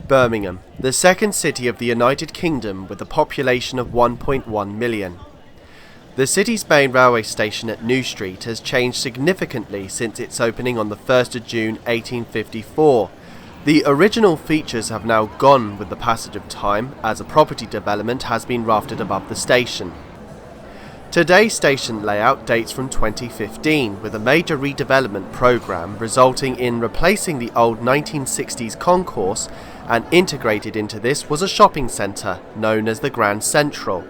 Birmingham, the second city of the United Kingdom with a population of 1.1 million. The city's main railway station at New Street has changed significantly since its opening on the 1st of June 1854. The original features have now gone with the passage of time, as a property development has been rafted above the station. Today's station layout dates from 2015, with a major redevelopment programme resulting in replacing the old 1960s concourse, and integrated into this was a shopping centre known as the Grand Central.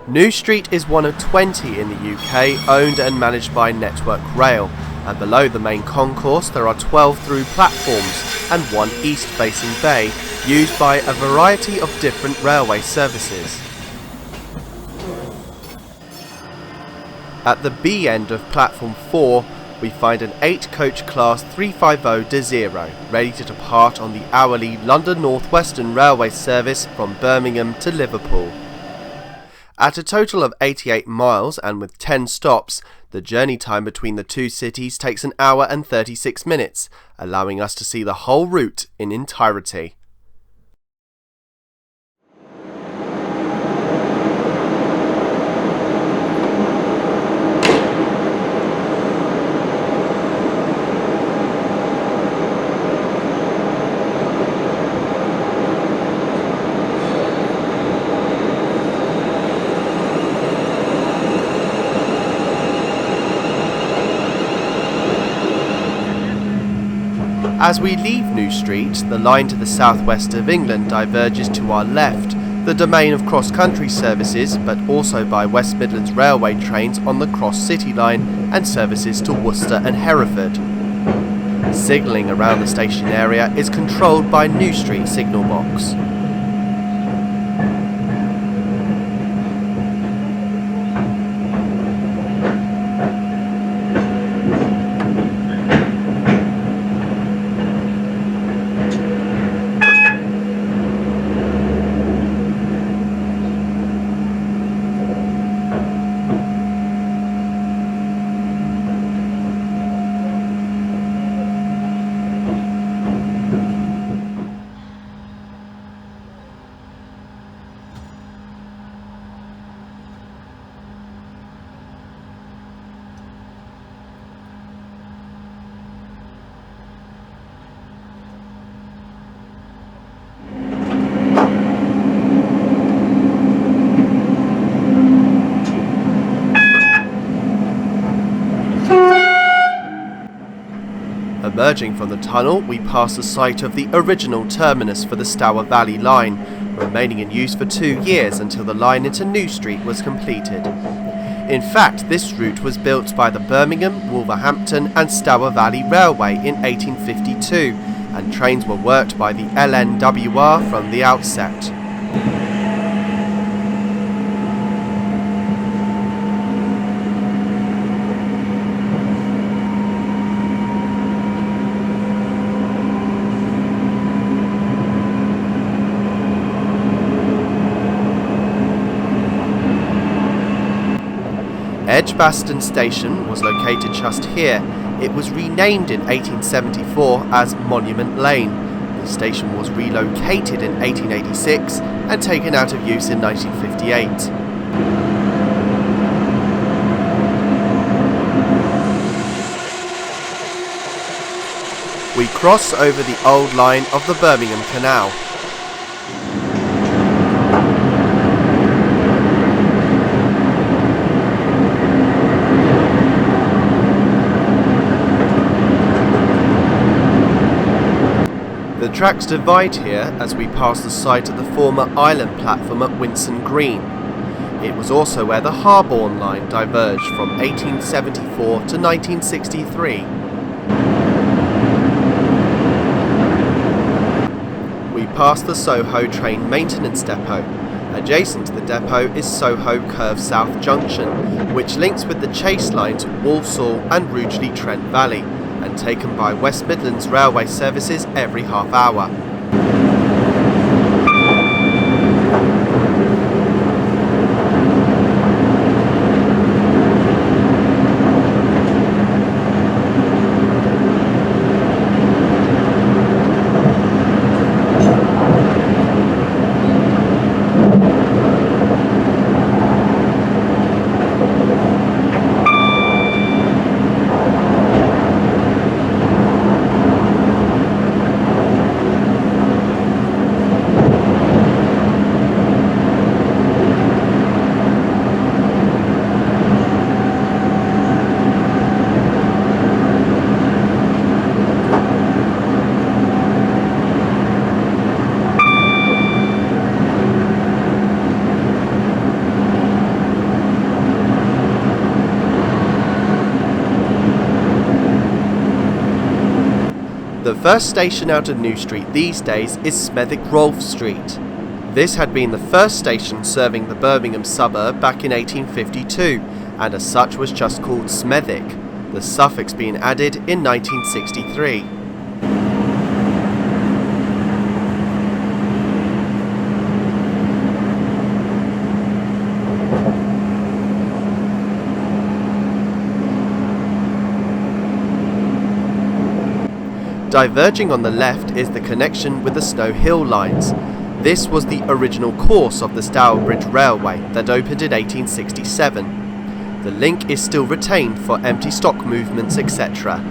New Street is one of 20 in the UK owned and managed by Network Rail, and below the main concourse there are 12 through platforms and one east-facing bay used by a variety of different railway services. At the B end of platform 4, we find an 8-coach class 350 Desiro, ready to depart on the hourly London North Western Railway service from Birmingham to Liverpool. At a total of 88 miles and with 10 stops, the journey time between the two cities takes an hour and 36 minutes, allowing us to see the whole route in entirety. As we leave New Street, the line to the southwest of England diverges to our left, the domain of cross-country services, but also by West Midlands Railway trains on the Cross City line and services to Worcester and Hereford. Signalling around the station area is controlled by New Street signal box. Emerging from the tunnel, we pass the site of the original terminus for the Stour Valley line, remaining in use for 2 years until the line into New Street was completed. In fact, this route was built by the Birmingham, Wolverhampton and Stour Valley Railway in 1852, and trains were worked by the LNWR from the outset. Edgbaston Station was located just here. It was renamed in 1874 as Monument Lane. The station was relocated in 1886 and taken out of use in 1958. We cross over the old line of the Birmingham Canal. The tracks divide here as we pass the site of the former island platform at Winson Green. It was also where the Harborne line diverged from 1874 to 1963. We pass the Soho train maintenance depot. Adjacent to the depot is Soho Curve South Junction, which links with the Chase line to Walsall and Rugeley Trent Valley, and taken by West Midlands Railway services every half hour. The first station out of New Street these days is Smethwick Rolfe Street. This had been the first station serving the Birmingham suburb back in 1852, and as such was just called Smethwick, the suffix being added in 1963. Diverging on the left is the connection with the Snow Hill lines. This was the original course of the Stourbridge Railway that opened in 1867. The link is still retained for empty stock movements, etc.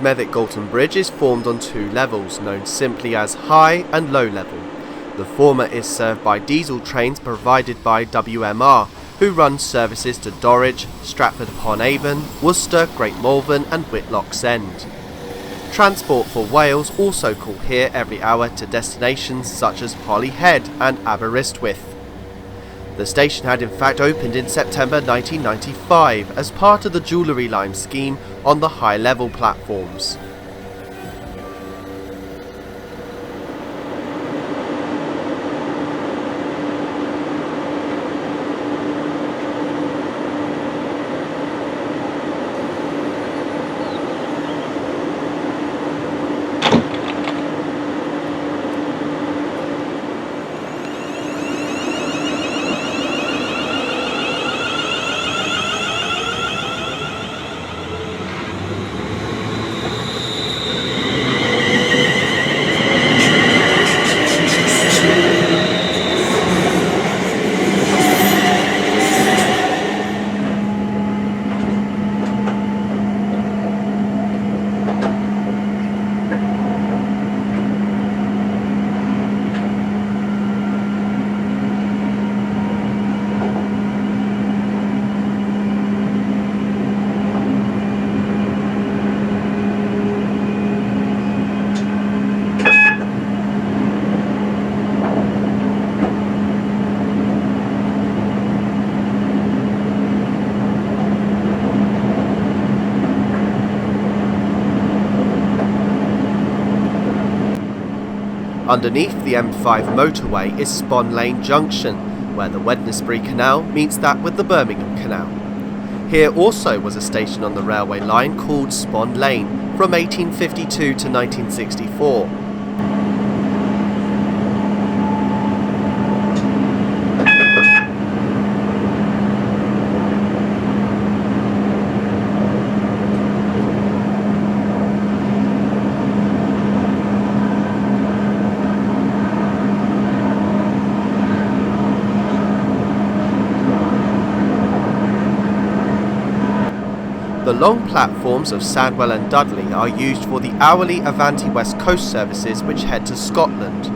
Smethwick Galton Bridge is formed on two levels, known simply as high and low level. The former is served by diesel trains provided by WMR, who run services to Dorridge, Stratford-upon-Avon, Worcester, Great Malvern and Whitlock's End. Transport for Wales also call here every hour to destinations such as Holyhead and Aberystwyth. The station had in fact opened in September 1995 as part of the jewellery line scheme on the high-level platforms. Underneath the M5 motorway is Spon Lane Junction, where the Wednesbury Canal meets that with the Birmingham Canal. Here also was a station on the railway line called Spon Lane from 1852 to 1964. The long platforms of Sandwell and Dudley are used for the hourly Avanti West Coast services which head to Scotland.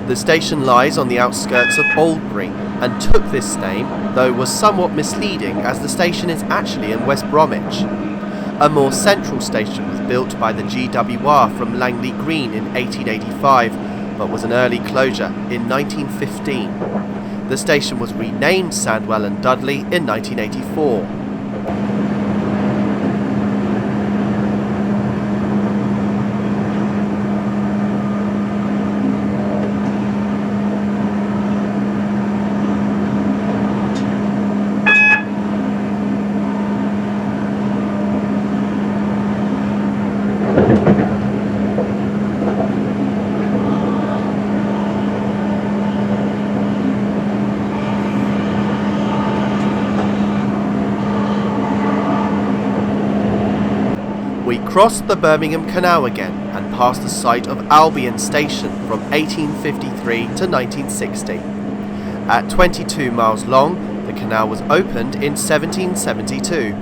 The station lies on the outskirts of Oldbury and took this name, though was somewhat misleading as the station is actually in West Bromwich. A more central station was built by the GWR from Langley Green in 1885, but was an early closure in 1915. The station was renamed Sandwell and Dudley in 1984. We crossed the Birmingham Canal again and passed the site of Albion Station from 1853 to 1960. At 22 miles long, the canal was opened in 1772.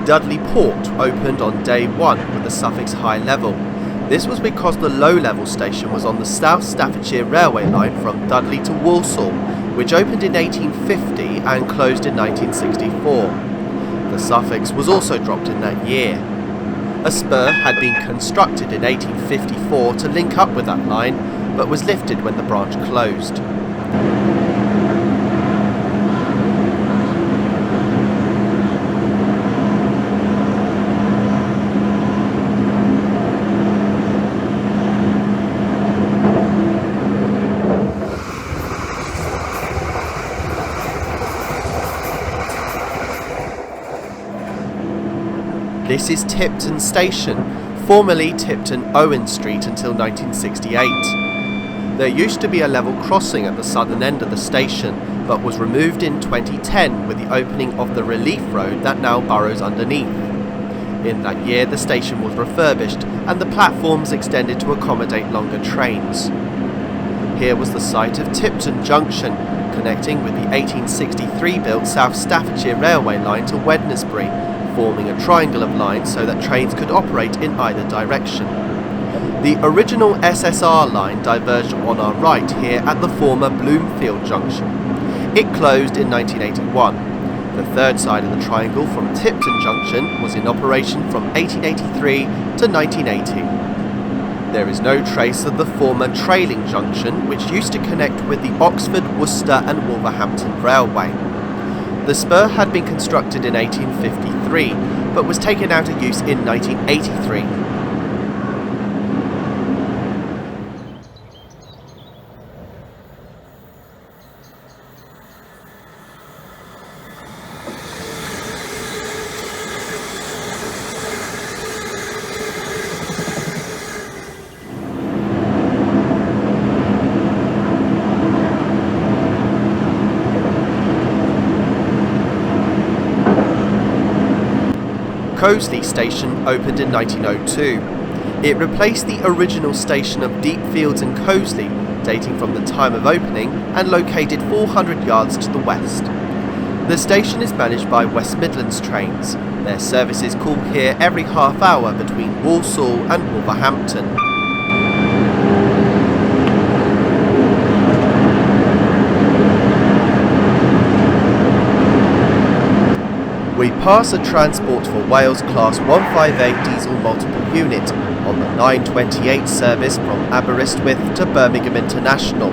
Dudley Port opened on day one with a suffix high level. This was because the low-level station was on the South Staffordshire Railway line from Dudley to Walsall, which opened in 1850 and closed in 1964. The suffix was also dropped in that year. A spur had been constructed in 1854 to link up with that line, but was lifted when the branch closed. This is Tipton Station, formerly Tipton Owen Street until 1968. There used to be a level crossing at the southern end of the station, but was removed in 2010 with the opening of the relief road that now burrows underneath. In that year the station was refurbished and the platforms extended to accommodate longer trains. Here was the site of Tipton Junction, connecting with the 1863 built South Staffordshire Railway line to Wednesbury, forming a triangle of lines so that trains could operate in either direction. The original SSR line diverged on our right here at the former Bloomfield Junction. It closed in 1981. The third side of the triangle from Tipton Junction was in operation from 1883 to 1980. There is no trace of the former trailing junction, which used to connect with the Oxford, Worcester and Wolverhampton Railway. The spur had been constructed in 1853, but was taken out of use in 1983. Coseley Station opened in 1902. It replaced the original station of Deepfields and Coseley, dating from the time of opening and located 400 yards to the west. The station is managed by West Midlands trains. Their services call here every half hour between Walsall and Wolverhampton. We pass a Transport for Wales Class 158 diesel multiple unit on the 9:28 service from Aberystwyth to Birmingham International.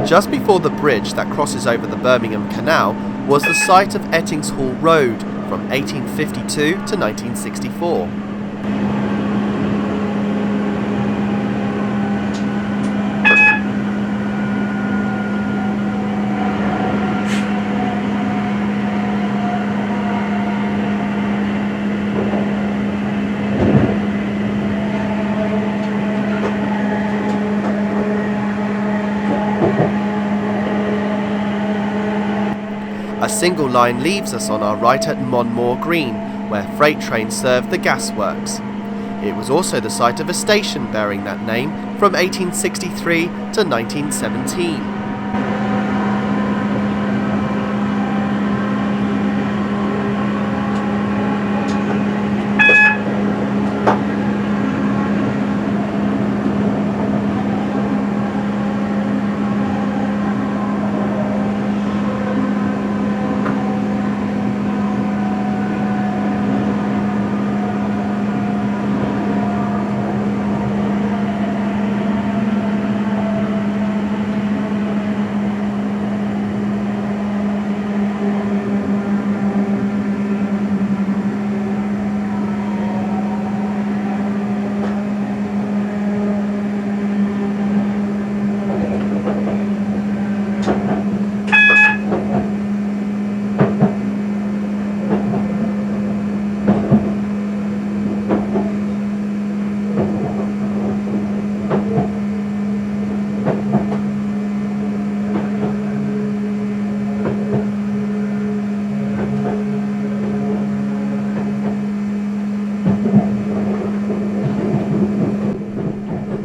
Just before the bridge that crosses over the Birmingham Canal was the site of Ettingshall Road from 1852 to 1964. A single line leaves us on our right at Monmore Green, where freight trains served the gasworks. It was also the site of a station bearing that name from 1863 to 1917.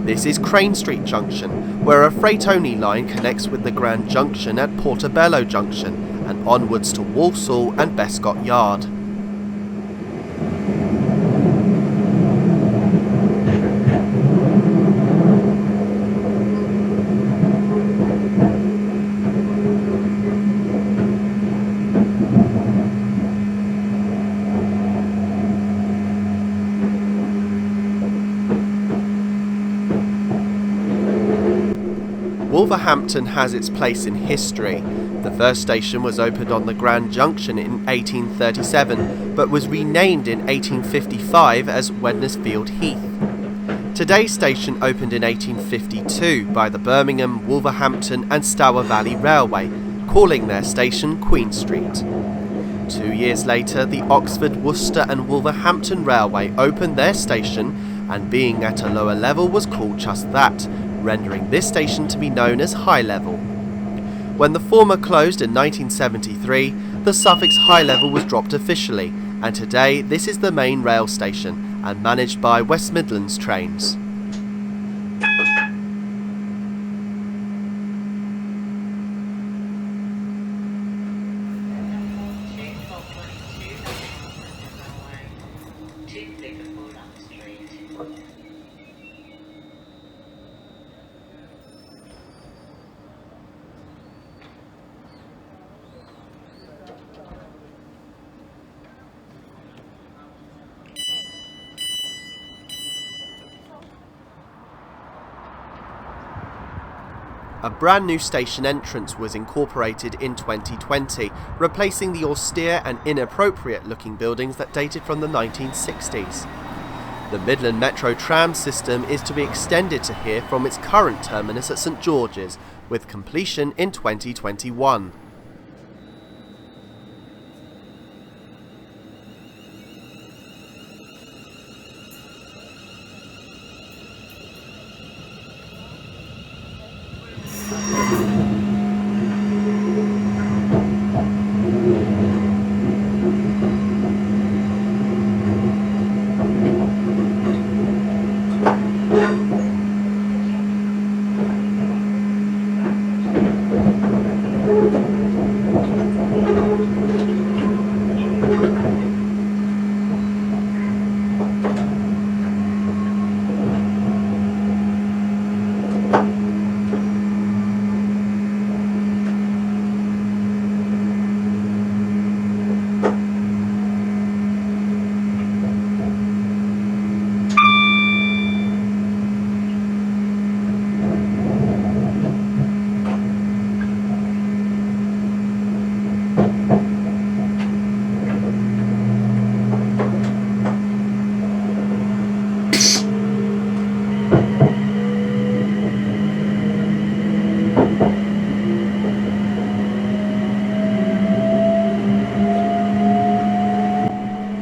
This is Crane Street Junction, where a freight-only line connects with the Grand Junction at Portobello Junction and onwards to Walsall and Bescot Yard. Wolverhampton has its place in history. The first station was opened on the Grand Junction in 1837, but was renamed in 1855 as Wednesfield Heath. Today's station opened in 1852 by the Birmingham, Wolverhampton and Stour Valley Railway, calling their station Queen Street. 2 years later, the Oxford, Worcester and Wolverhampton Railway opened their station, and being at a lower level was called just that, rendering this station to be known as High Level. When the former closed in 1973, the suffix High Level was dropped officially, and today this is the main rail station and managed by West Midlands Trains. A brand new station entrance was incorporated in 2020, replacing the austere and inappropriate looking buildings that dated from the 1960s. The Midland Metro tram system is to be extended to here from its current terminus at St George's, with completion in 2021.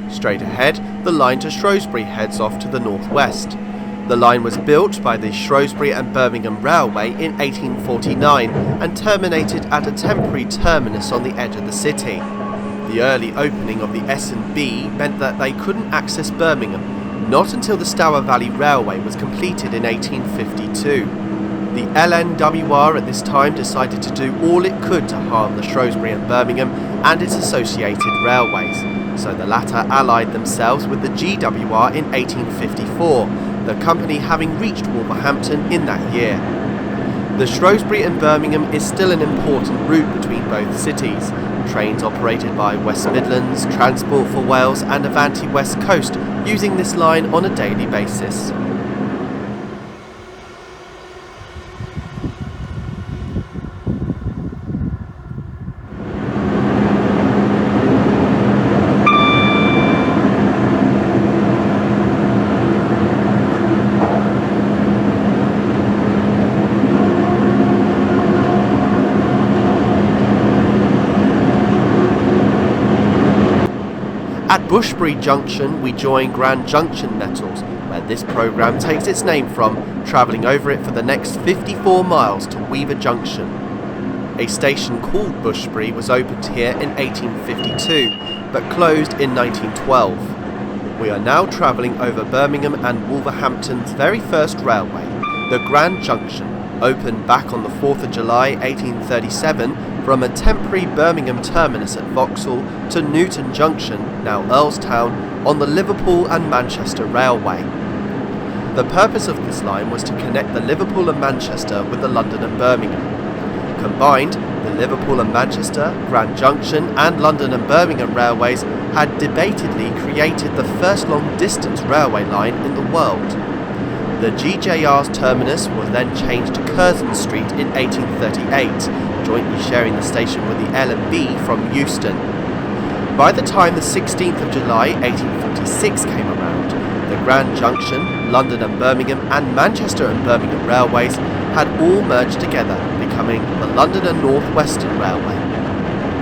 Straight ahead, the line to Shrewsbury heads off to the northwest. The line was built by the Shrewsbury and Birmingham Railway in 1849 and terminated at a temporary terminus on the edge of the city. The early opening of the S&B meant that they couldn't access Birmingham, not until the Stour Valley Railway was completed in 1852. The LNWR at this time decided to do all it could to harm the Shrewsbury and Birmingham and its associated railways, so the latter allied themselves with the GWR in 1854, the company having reached Wolverhampton in that year. The Shrewsbury and Birmingham is still an important route between both cities. Trains operated by West Midlands, Transport for Wales and Avanti West Coast using this line on a daily basis. At Bushbury Junction we join Grand Junction Metals, where this programme takes its name from, travelling over it for the next 54 miles to Weaver Junction. A station called Bushbury was opened here in 1852, but closed in 1912. We are now travelling over Birmingham and Wolverhampton's very first railway, the Grand Junction, opened back on the 4th of July 1837 from a temporary Birmingham terminus at Vauxhall to Newton Junction, now Earlstown, on the Liverpool and Manchester Railway. The purpose of this line was to connect the Liverpool and Manchester with the London and Birmingham. Combined, the Liverpool and Manchester, Grand Junction and London and Birmingham railways had debatedly created the first long-distance railway line in the world. The GJR's terminus was then changed to Curzon Street in 1838, jointly sharing the station with the L&B from Euston. By the time the 16th of July 1846 came around, the Grand Junction, London and Birmingham and Manchester and Birmingham railways had all merged together, becoming the London and North Western Railway.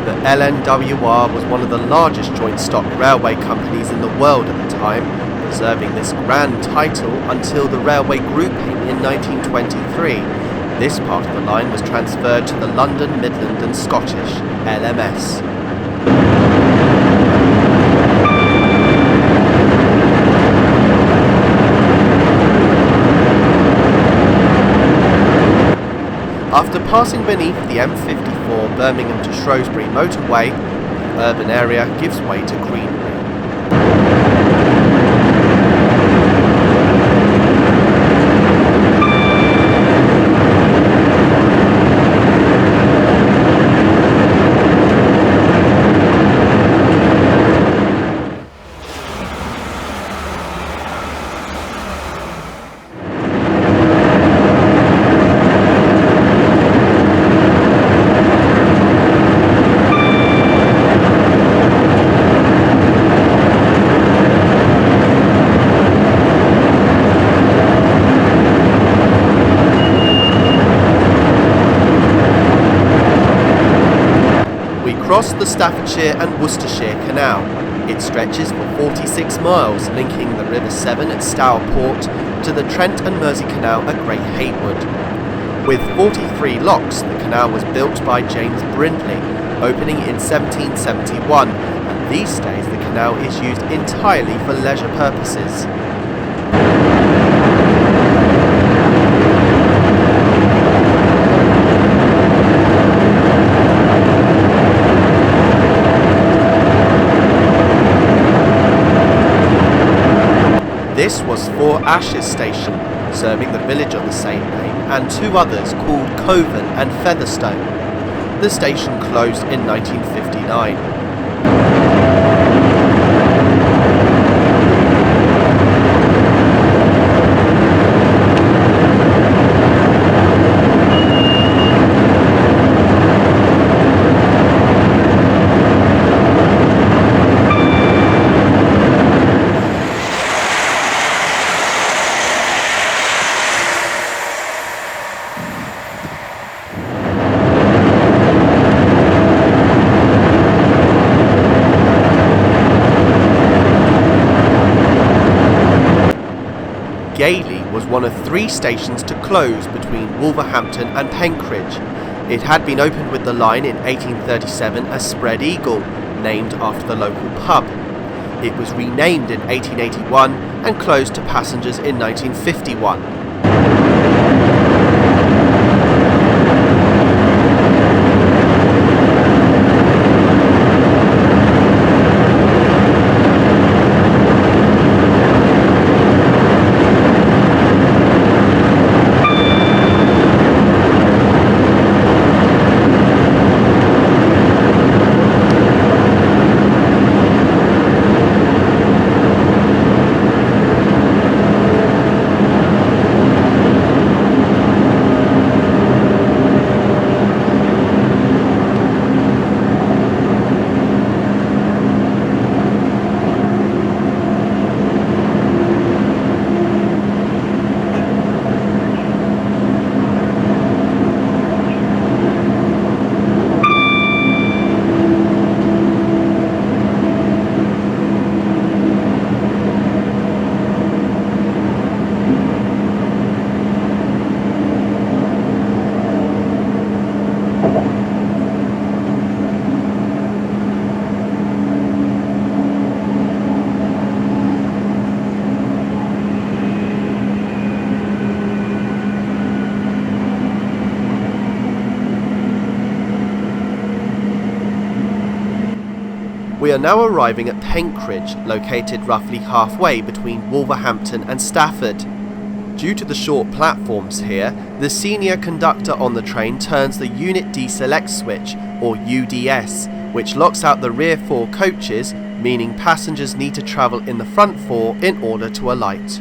The LNWR was one of the largest joint stock railway companies in the world at the time, preserving this grand title until the railway grouping in 1923. This part of the line was transferred to the London, Midland and Scottish, LMS. After passing beneath the M54 Birmingham to Shrewsbury motorway, the urban area gives way to greenery. across the Staffordshire and Worcestershire Canal. It stretches for 46 miles, linking the River Severn at Stour Port to the Trent and Mersey Canal at Great Haywood. With 43 locks, the canal was built by James Brindley, opening in 1771, and these days the canal is used entirely for leisure purposes. This was Four Ashes Station, serving the village of the same name, and two others called Coven and Featherstone. The station closed in 1959. Gailey was one of three stations to close between Wolverhampton and Penkridge. It had been opened with the line in 1837 as Spread Eagle, named after the local pub. It was renamed in 1881 and closed to passengers in 1951. We are now arriving at Penkridge, located roughly halfway between Wolverhampton and Stafford. Due to the short platforms here, the senior conductor on the train turns the Unit Deselect switch, or UDS, which locks out the rear four coaches, meaning passengers need to travel in the front four in order to alight.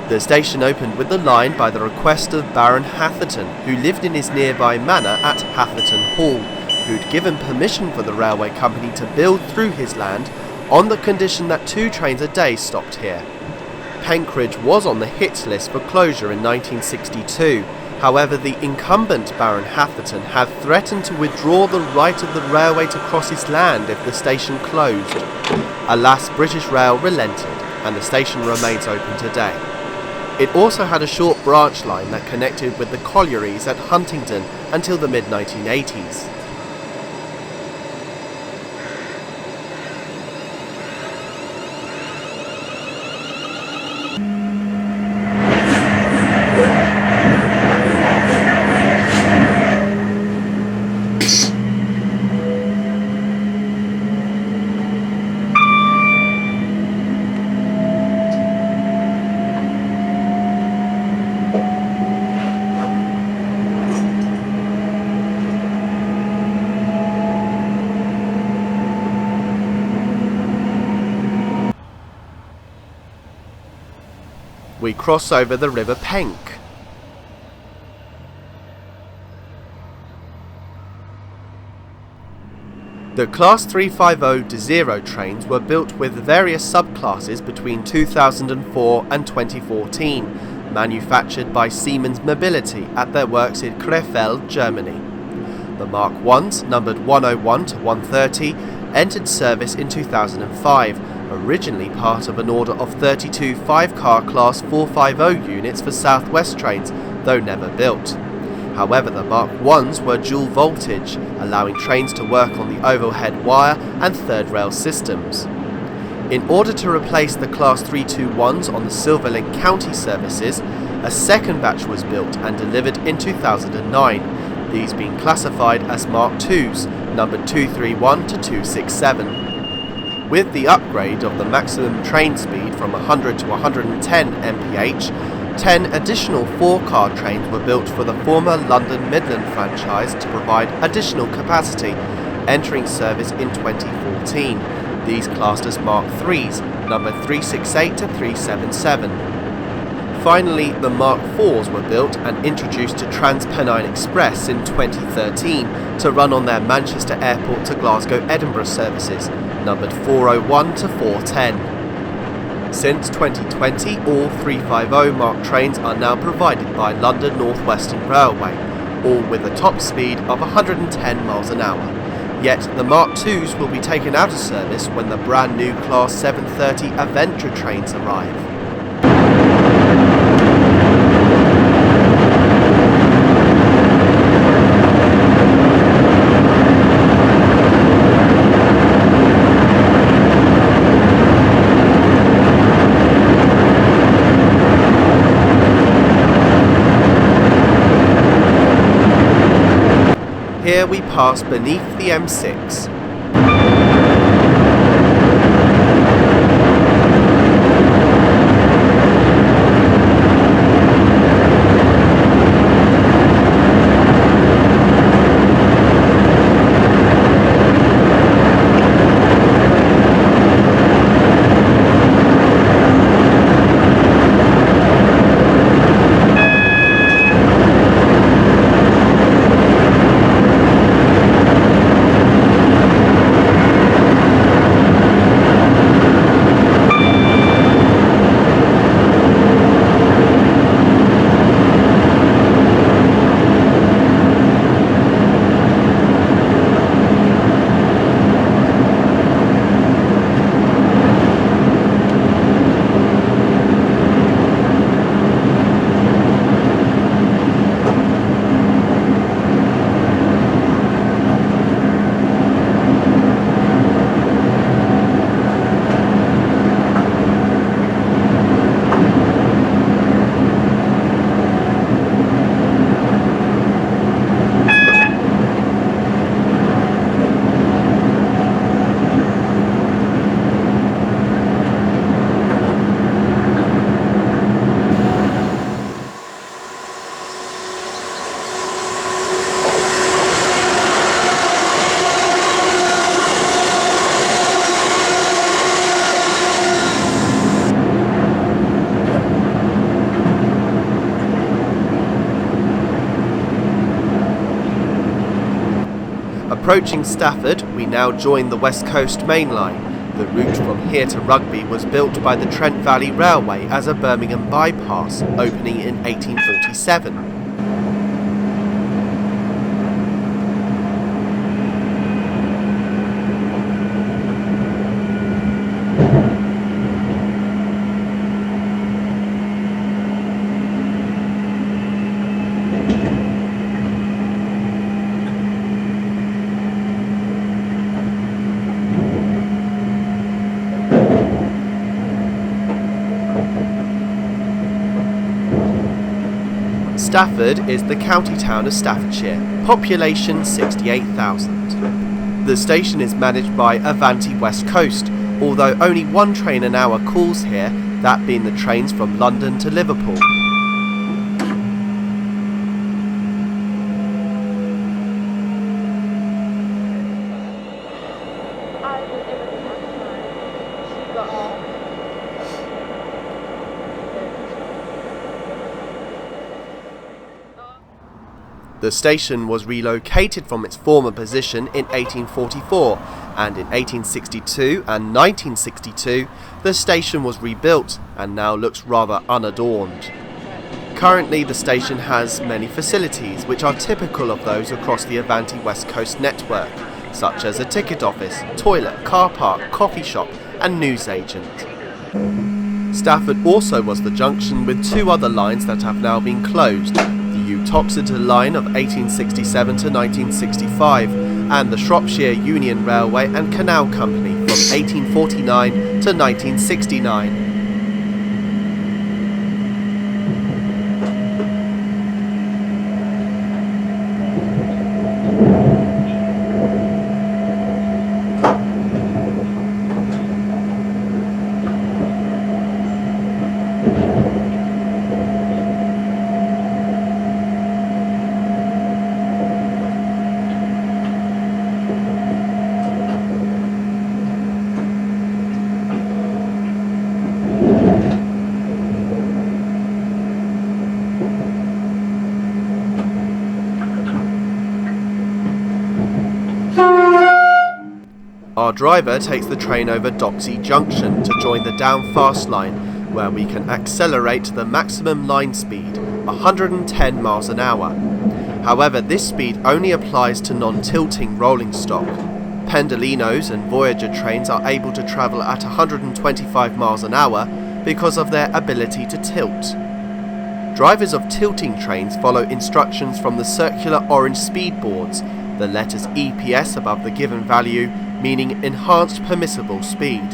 The station opened with the line by the request of Baron Hatherton, who lived in his nearby manor at Hatherton Hall, who'd given permission for the railway company to build through his land on the condition that 2 trains a day stopped here. Penkridge was on the hit list for closure in 1962, however the incumbent Baron Hatherton had threatened to withdraw the right of the railway to cross his land if the station closed. Alas, British Rail relented, and the station remains open today. It also had a short branch line that connected with the collieries at Huntingdon until the mid-1980s. We cross over the River Penk. The Class 350 Desiro trains were built with various subclasses between 2004 and 2014, manufactured by Siemens Mobility at their works in Krefeld, Germany. The Mark 1s, numbered 101 to 130, entered service in 2005, originally part of an order of 32 5-car Class 450 units for South West trains, though never built. However, the Mark 1s were dual voltage, allowing trains to work on the overhead wire and third rail systems. In order to replace the Class 321s on the Silverlink County services, a second batch was built and delivered in 2009, these being classified as Mark 2s, numbered 231 to 267. With the upgrade of the maximum train speed from 100 to 110 mph, 10 additional 4-car trains were built for the former London Midland franchise to provide additional capacity, entering service in 2014. These classed as Mark 3s, number 368 to 377. Finally, the Mark 4s were built and introduced to TransPennine Express in 2013 to run on their Manchester Airport to Glasgow Edinburgh services, numbered 401 to 410. Since 2020, all 350 Mark trains are now provided by London North Western Railway, all with a top speed of 110 miles an hour. Yet the Mark 2s will be taken out of service when the brand new Class 730 Aventra trains arrive. Here we pass beneath the M6. Approaching Stafford, we now join the West Coast Main Line. The route from here to Rugby was built by the Trent Valley Railway as a Birmingham bypass, opening in 1847. Stafford is the county town of Staffordshire, population 68,000. The station is managed by Avanti West Coast, although only one train an hour calls here, that being the trains from London to Liverpool. The station was relocated from its former position in 1844, and in 1862 and 1962 the station was rebuilt and now looks rather unadorned. Currently the station has many facilities which are typical of those across the Avanti West Coast network, such as a ticket office, toilet, car park, coffee shop and newsagent. Stafford also was the junction with two other lines that have now been closed, the Uttoxeter line of 1867 to 1965 and the Shropshire Union Railway and Canal Company from 1849 to 1969. Our driver takes the train over Docksey Junction to join the down fast line, where we can accelerate to the maximum line speed, 110 miles an hour. However, this speed only applies to non-tilting rolling stock. Pendolinos and Voyager trains are able to travel at 125 miles an hour because of their ability to tilt. Drivers of tilting trains follow instructions from the circular orange speed boards, the letters EPS above the given value, meaning enhanced permissible speed.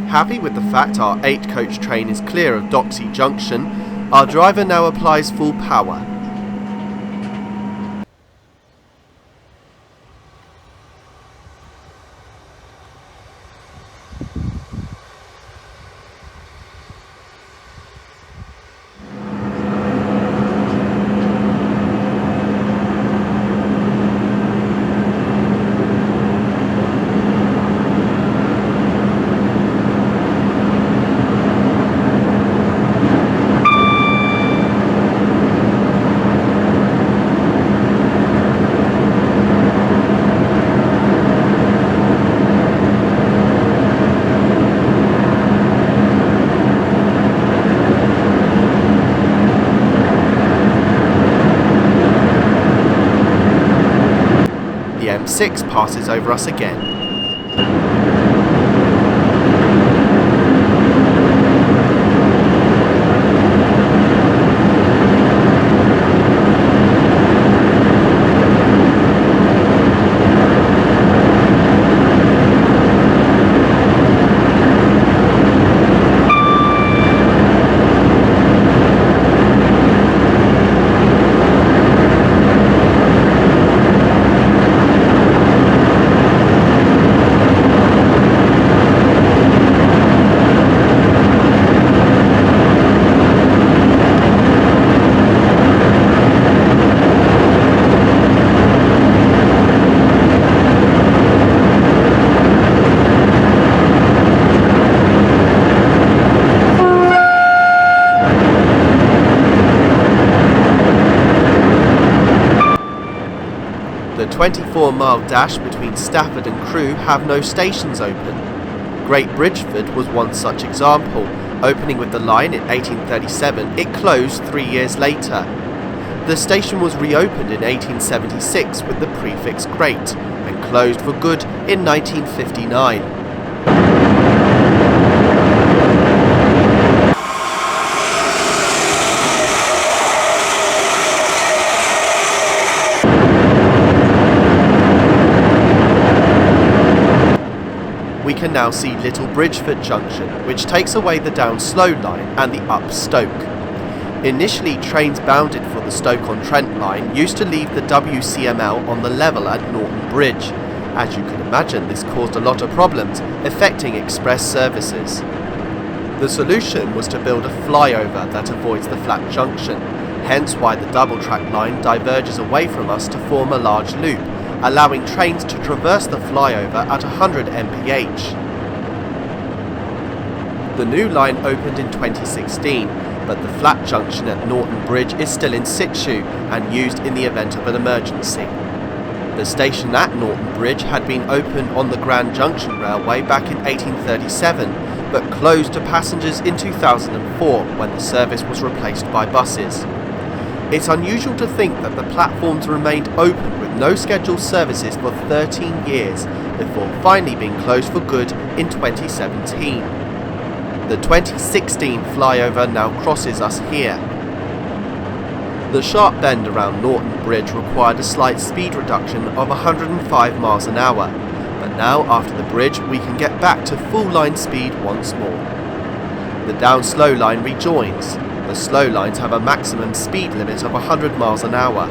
Happy with the fact our 8-coach train is clear of Docksey Junction, our driver now applies full power. The M6 passes over us again. The 24-mile dash between Stafford and Crewe have no stations open. Great Bridgeford was one such example. Opening with the line in 1837, it closed 3 years later. The station was reopened in 1876 with the prefix Great and closed for good in 1959. We can now see Little Bridgeford Junction, which takes away the down slow line and the up Stoke. Initially, trains bounded for the Stoke-on-Trent line used to leave the WCML on the level at Norton Bridge. As you can imagine, this caused a lot of problems, affecting express services. The solution was to build a flyover that avoids the flat junction, hence why the double-track line diverges away from us to form a large loop, allowing trains to traverse the flyover at 100 mph. The new line opened in 2016, but the flat junction at Norton Bridge is still in situ and used in the event of an emergency. The station at Norton Bridge had been opened on the Grand Junction Railway back in 1837, but closed to passengers in 2004 when the service was replaced by buses. It's unusual to think that the platforms remained open with no scheduled services for 13 years before finally being closed for good in 2017. The 2016 flyover now crosses us here. The sharp bend around Norton Bridge required a slight speed reduction of 105 miles an hour, but now after the bridge we can get back to full line speed once more. The down slow line rejoins. The slow lines have a maximum speed limit of 100 miles an hour.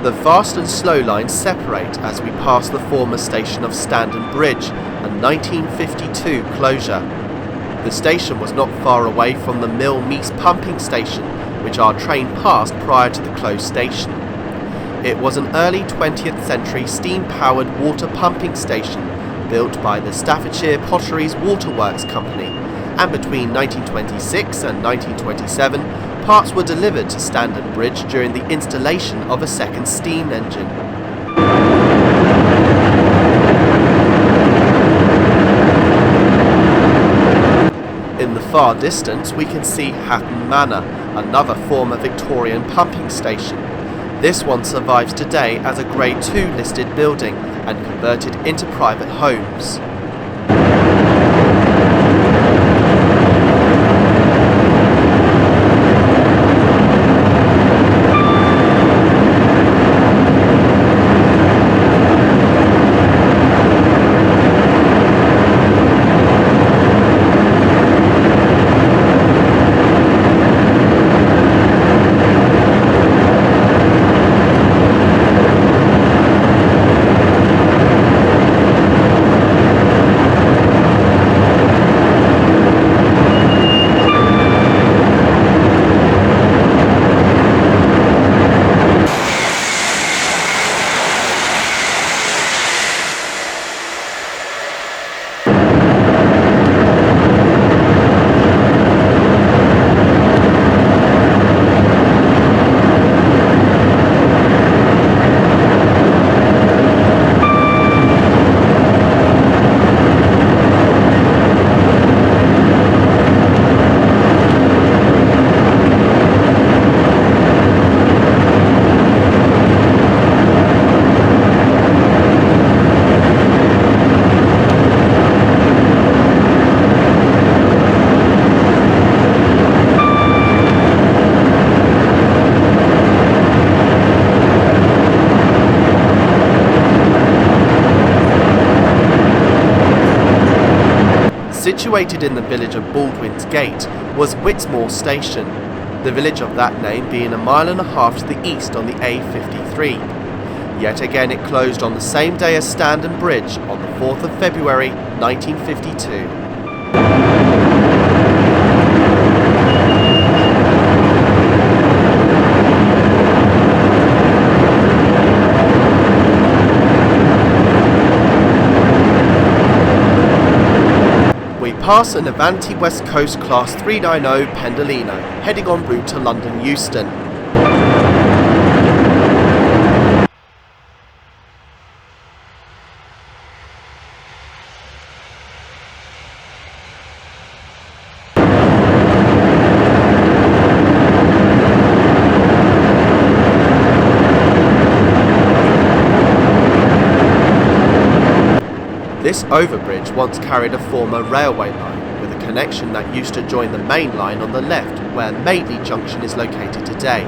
The fast and slow lines separate as we pass the former station of Standon Bridge, a 1952 closure. The station was not far away from the Mill Mease pumping station, which our train passed prior to the closed station. It was an early 20th century steam-powered water pumping station built by the Staffordshire Potteries Waterworks Company, and between 1926 and 1927 parts were delivered to Standon Bridge during the installation of a second steam engine. In the far distance we can see Hatton Manor, another former Victorian pumping station. This one survives today as a Grade 2 listed building and converted into private homes. Situated in the village of Baldwin's Gate was Whitmore Station, the village of that name being 1.5 miles to the east on the A53. Yet again it closed on the same day as Standon Bridge on the 4th of February 1952. Pass an Avanti West Coast Class 390 Pendolino, heading en route to London Euston. This overbridge once carried a former railway line, with a connection that used to join the main line on the left, where Madeley Junction is located today.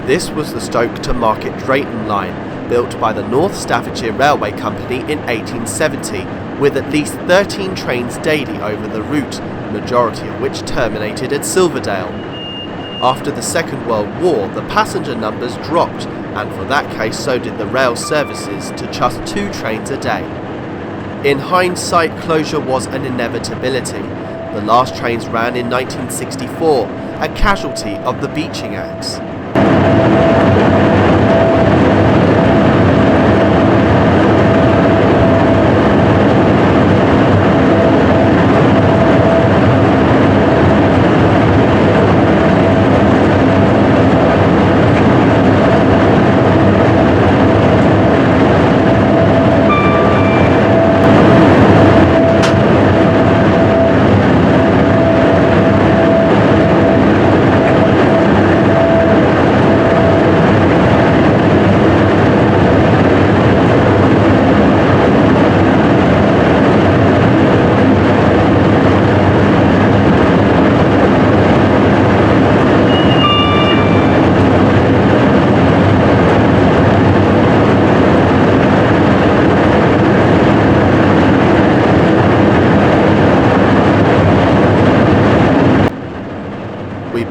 This was the Stoke to Market Drayton line, built by the North Staffordshire Railway Company in 1870, with at least 13 trains daily over the route, majority of which terminated at Silverdale. After the Second World War, the passenger numbers dropped, and for that case so did the rail services, to just 2 trains a day. In hindsight, closure was an inevitability. The last trains ran in 1964, a casualty of the Beeching Acts.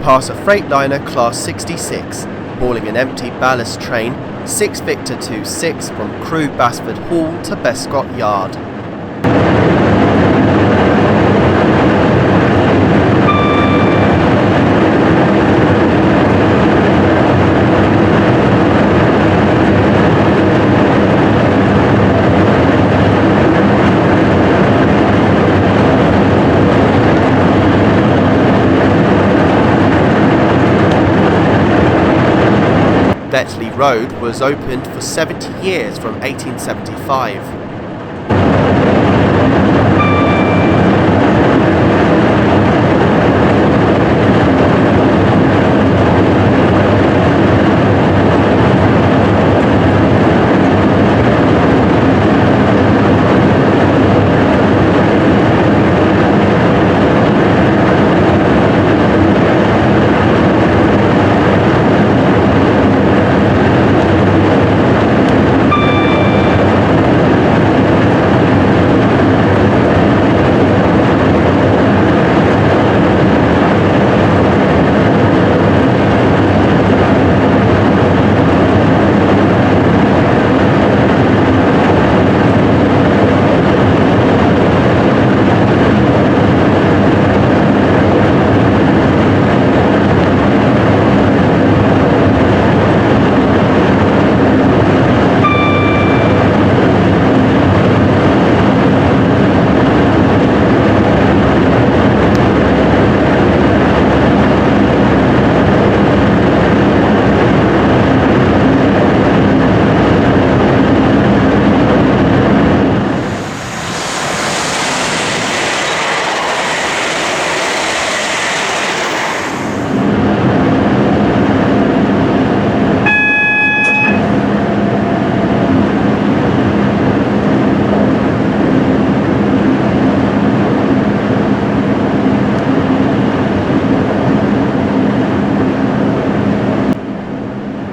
Pass a Freightliner Class 66, hauling an empty ballast train 6 Victor 26 from Crewe Basford Hall to Bescot Yard. Betley Road was opened for 70 years from 1875.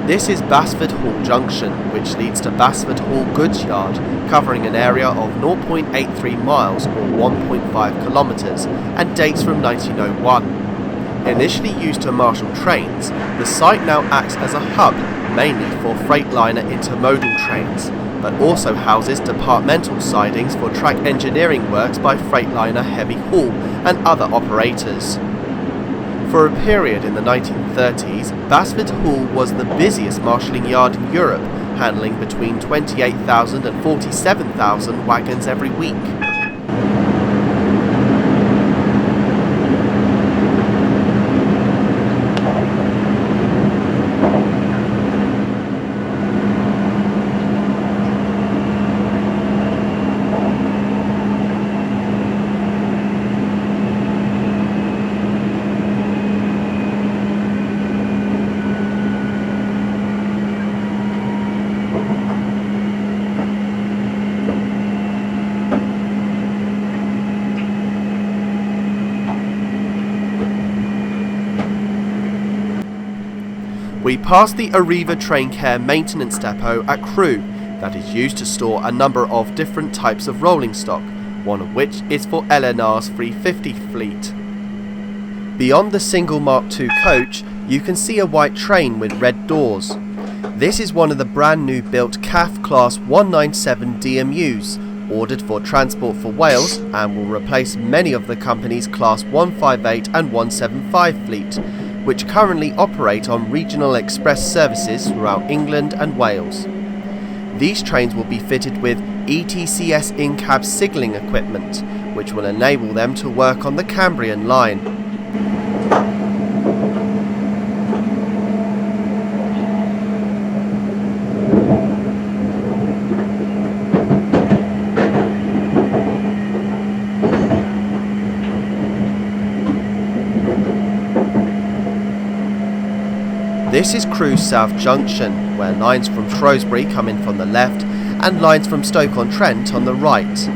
This is Basford Hall Junction, which leads to Basford Hall Goods Yard, covering an area of 0.83 miles or 1.5 kilometres, and dates from 1901. Initially used to marshal trains, the site now acts as a hub mainly for Freightliner intermodal trains, but also houses departmental sidings for track engineering works by Freightliner Heavy Haul and other operators. For a period in the 1930s, Basford Hall was the busiest marshalling yard in Europe, handling between 28,000 and 47,000 wagons every week. We pass the Weaver Train Care Maintenance Depot at Crewe that is used to store a number of different types of rolling stock, one of which is for LNR's 350 fleet. Beyond the single Mark II coach, you can see a white train with red doors. This is one of the brand new built CAF Class 197 DMUs, ordered for Transport for Wales, and will replace many of the company's Class 158 and 175 fleet, which currently operate on regional express services throughout England and Wales. These trains will be fitted with ETCS in-cab signalling equipment, which will enable them to work on the Cambrian line. This is Crewe's South Junction, where lines from Shrewsbury come in from the left and lines from Stoke-on-Trent on the right.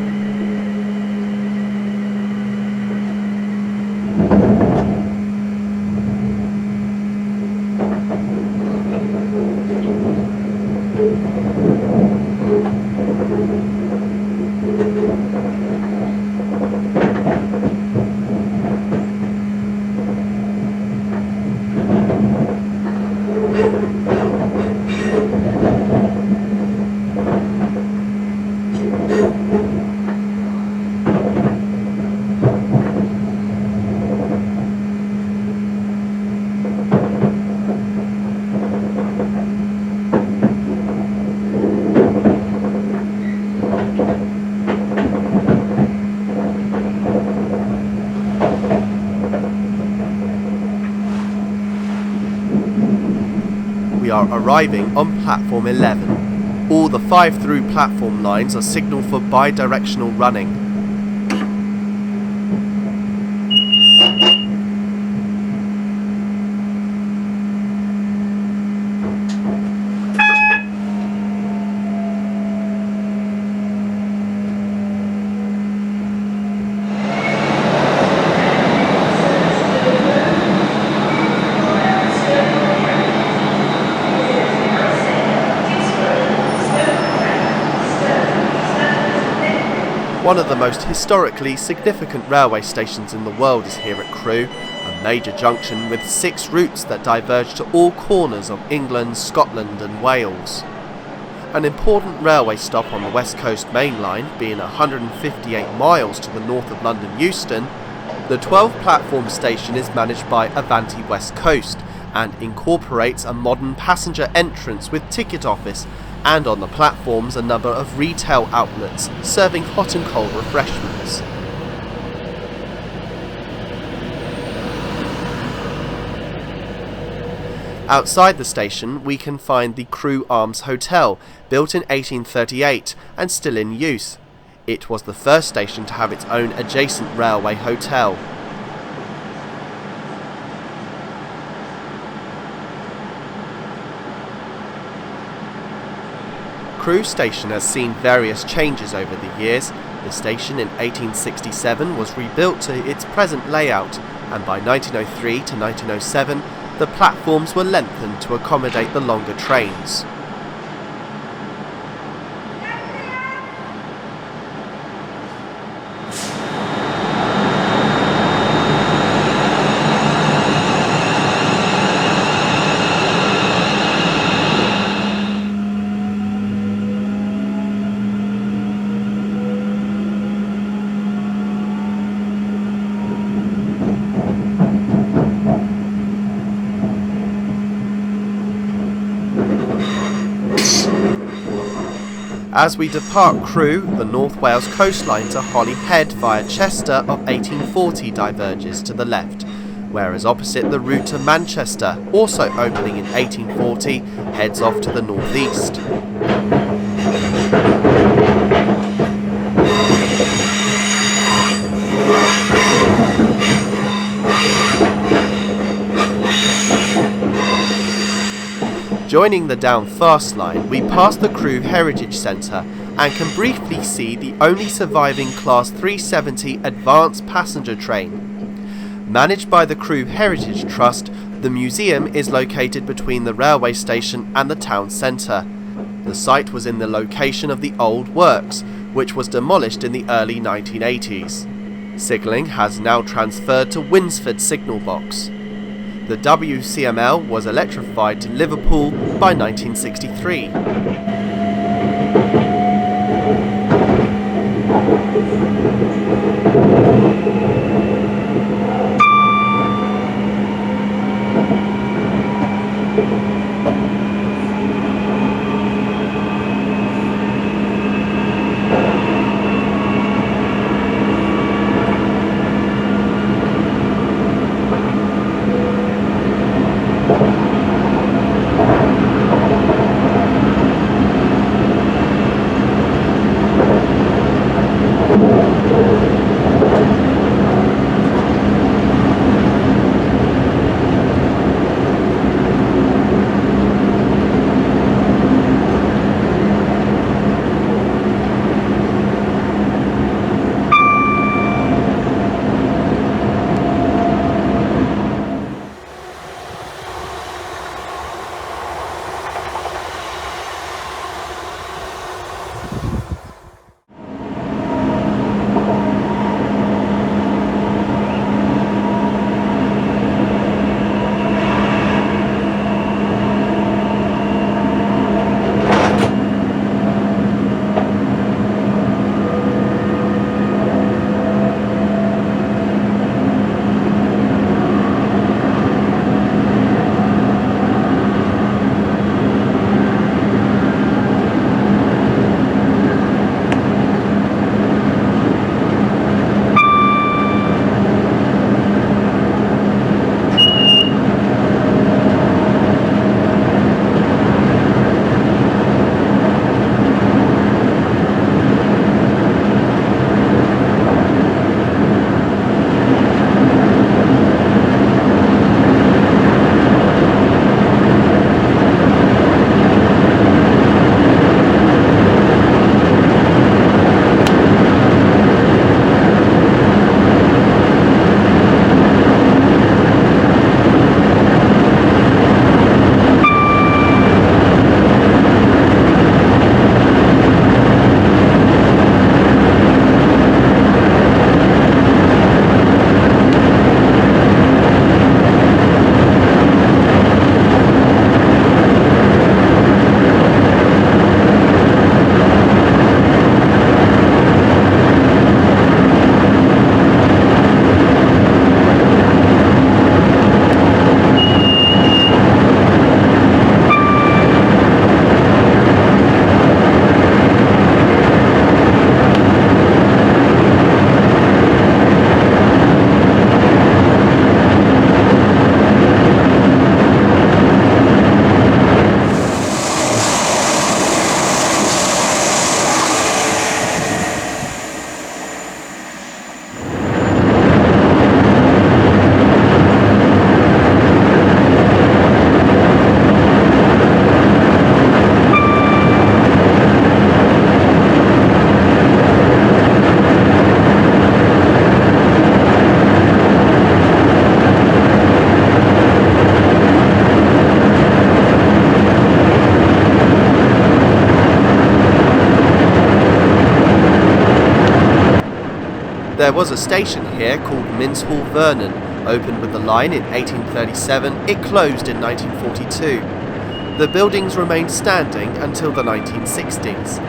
We are arriving on platform 11. All the 5 through platform lines are signalled for bi-directional running. One of the most historically significant railway stations in the world is here at Crewe, a major junction with 6 routes that diverge to all corners of England, Scotland and Wales. An important railway stop on the West Coast Main Line, being 158 miles to the north of London Euston, the 12-platform station is managed by Avanti West Coast and incorporates a modern passenger entrance with ticket office, and on the platforms a number of retail outlets serving hot and cold refreshments. Outside the station we can find the Crewe Arms Hotel, built in 1838 and still in use. It was the first station to have its own adjacent railway hotel. Crewe Station has seen various changes over the years. The station in 1867 was rebuilt to its present layout, and by 1903 to 1907 the platforms were lengthened to accommodate the longer trains. As we depart Crewe, the North Wales coastline to Holyhead via Chester of 1840 diverges to the left, whereas opposite the route to Manchester, also opening in 1840, heads off to the northeast. Joining the down fast line, we pass the Crewe Heritage Centre and can briefly see the only surviving Class 370 advanced passenger train. Managed by the Crewe Heritage Trust, the museum is located between the railway station and the town centre. The site was in the location of the old works, which was demolished in the early 1980s. Signalling has now transferred to Winsford signal box. The WCML was electrified to Liverpool by 1963. There was a station here called Minshall Vernon, opened with the line in 1837, it closed in 1942. The buildings remained standing until the 1960s.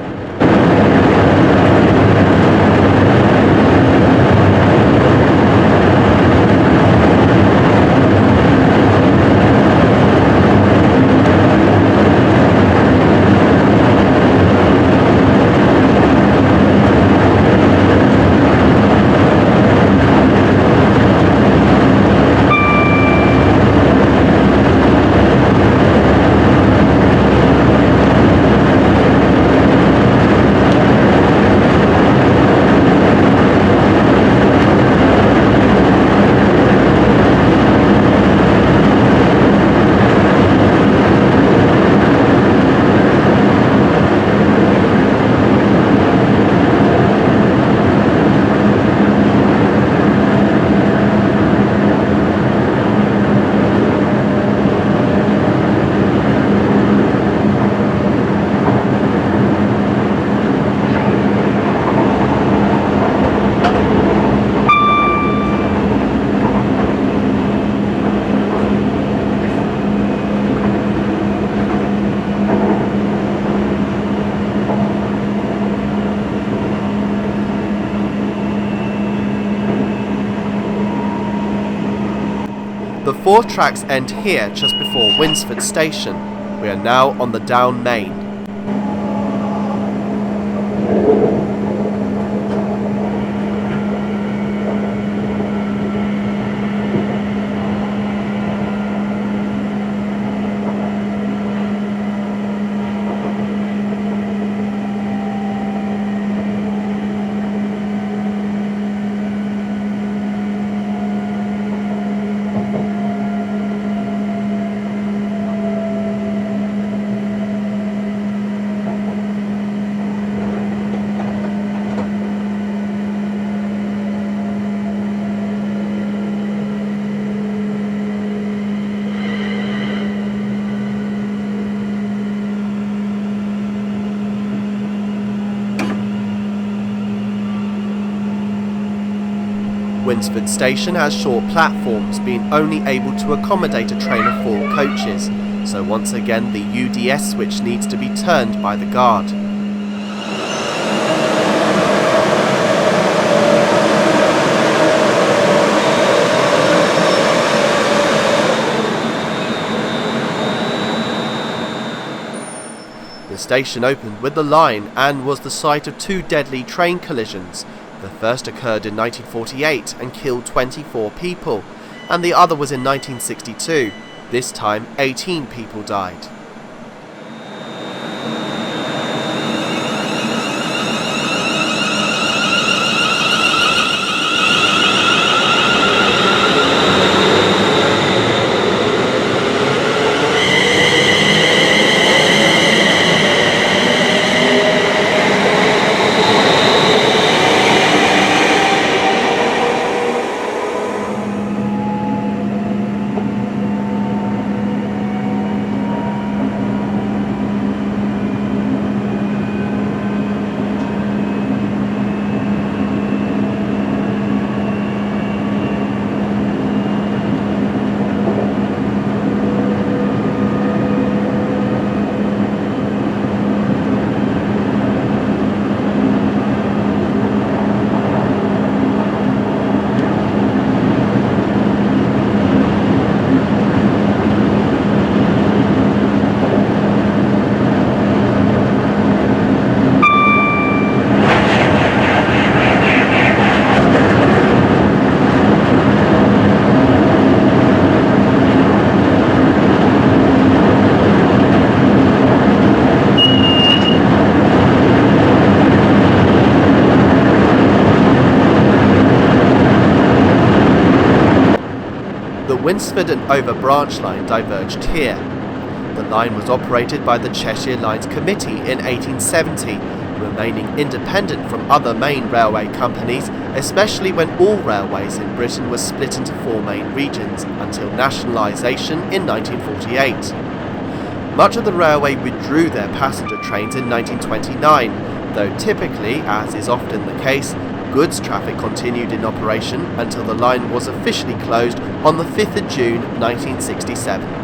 The 4 tracks end here just before Winsford station. We are now on the Down Main. Winsford station has short platforms, being only able to accommodate a train of 4 coaches, so once again the UDS switch needs to be turned by the guard. The station opened with the line and was the site of 2 deadly train collisions. The first occurred in 1948 and killed 24 people, and the other was in 1962. This time, 18 people died. Winsford and Over branch line diverged here. The line was operated by the Cheshire Lines Committee in 1870, remaining independent from other main railway companies, especially when all railways in Britain were split into 4 main regions until nationalisation in 1948. Much of the railway withdrew their passenger trains in 1929, though typically, as is often the case, goods traffic continued in operation until the line was officially closed on the 5th of June 1967.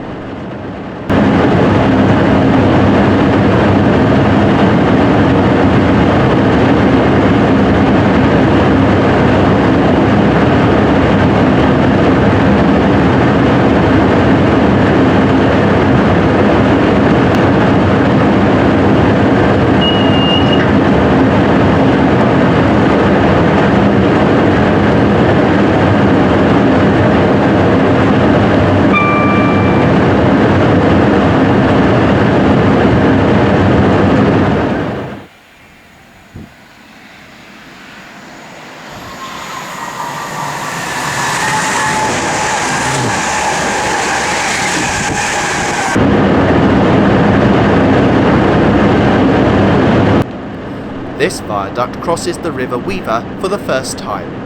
This viaduct crosses the River Weaver for the first time.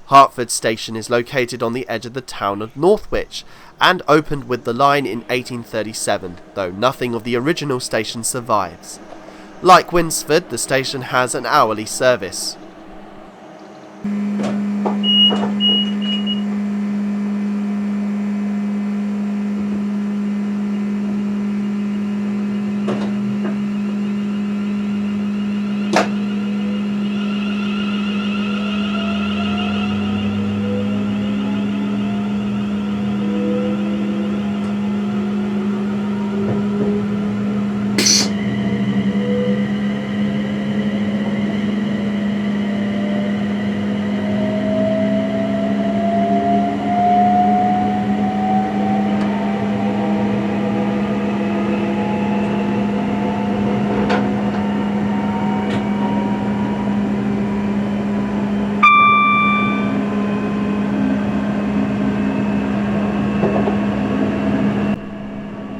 Hartford station is located on the edge of the town of Northwich and opened with the line in 1837, though nothing of the original station survives. Like Winsford, the station has an hourly service.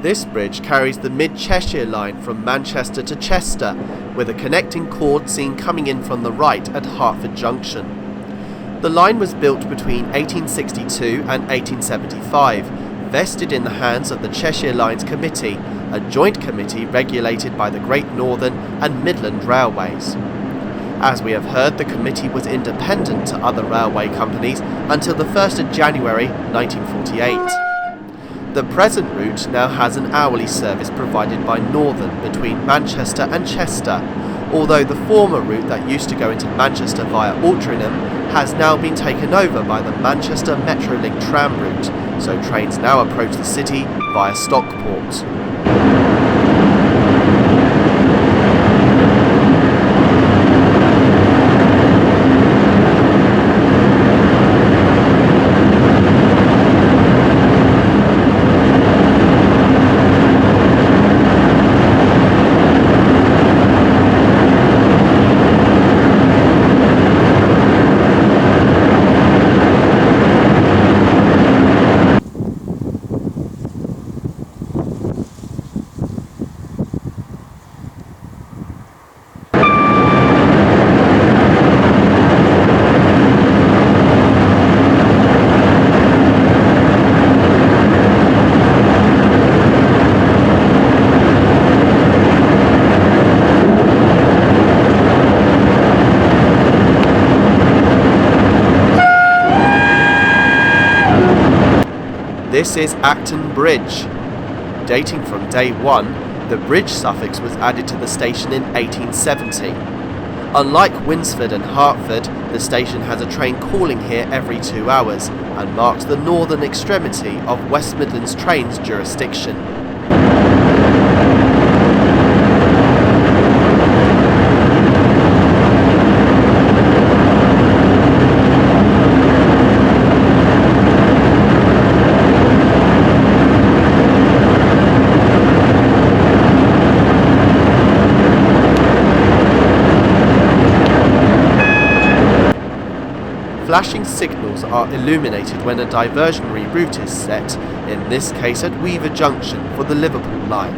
This bridge carries the Mid-Cheshire line from Manchester to Chester, with a connecting cord seen coming in from the right at Hartford Junction. The line was built between 1862 and 1875, vested in the hands of the Cheshire Lines Committee, a joint committee regulated by the Great Northern and Midland Railways. As we have heard, the committee was independent to other railway companies until the 1st of January 1948. The present route now has an hourly service provided by Northern between Manchester and Chester, although the former route that used to go into Manchester via Altrincham has now been taken over by the Manchester Metrolink tram route, so trains now approach the city via Stockport. This is Acton Bridge. Dating from day one, the bridge suffix was added to the station in 1870. Unlike Winsford and Hartford, the station has a train calling here every 2 hours and marks the northern extremity of West Midlands Trains jurisdiction. Flashing signals are illuminated when a diversionary route is set, in this case at Weaver Junction for the Liverpool line.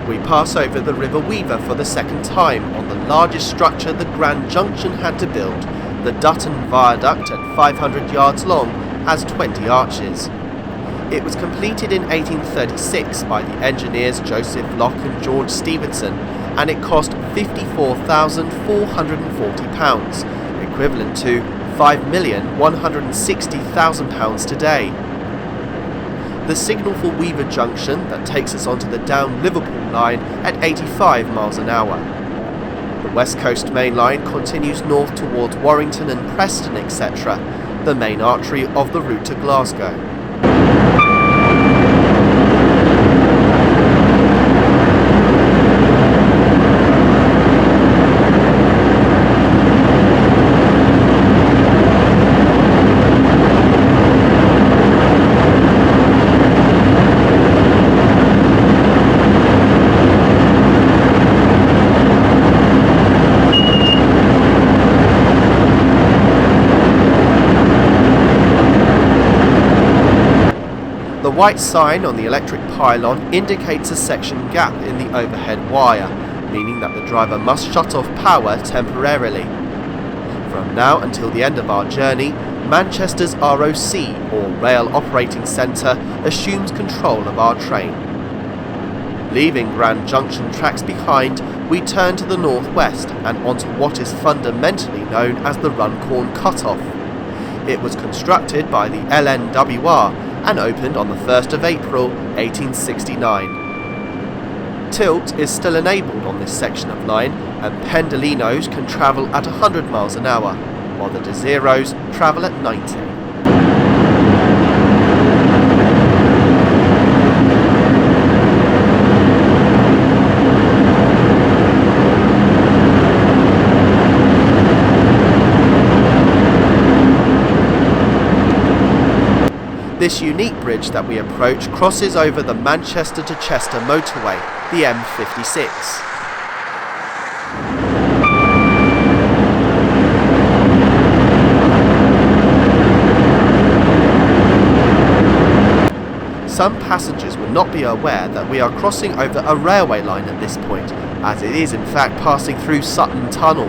We pass over the River Weaver for the second time on the largest structure the Grand Junction had to build. The Dutton Viaduct, at 500 yards long, has 20 arches. It was completed in 1836 by the engineers Joseph Locke and George Stephenson, and it cost £54,440, equivalent to £5,160,000 today. The signal for Weaver Junction that takes us onto the down Liverpool line at 85 miles an hour. The West Coast Main Line continues north towards Warrington and Preston, etc., the main artery of the route to Glasgow. The white sign on the electric pylon indicates a section gap in the overhead wire, meaning that the driver must shut off power temporarily. From now until the end of our journey, Manchester's ROC, or Rail Operating Centre, assumes control of our train. Leaving Grand Junction tracks behind, we turn to the northwest and onto what is fundamentally known as the Runcorn Cut-Off. It was constructed by the LNWR and opened on the 1st of April 1869. Tilt is still enabled on this section of line, and Pendolinos can travel at 100 miles an hour, while the Desiros travel at 90. This unique bridge that we approach crosses over the Manchester to Chester motorway, the M56. Some passengers will not be aware that we are crossing over a railway line at this point, as it is in fact passing through Sutton Tunnel.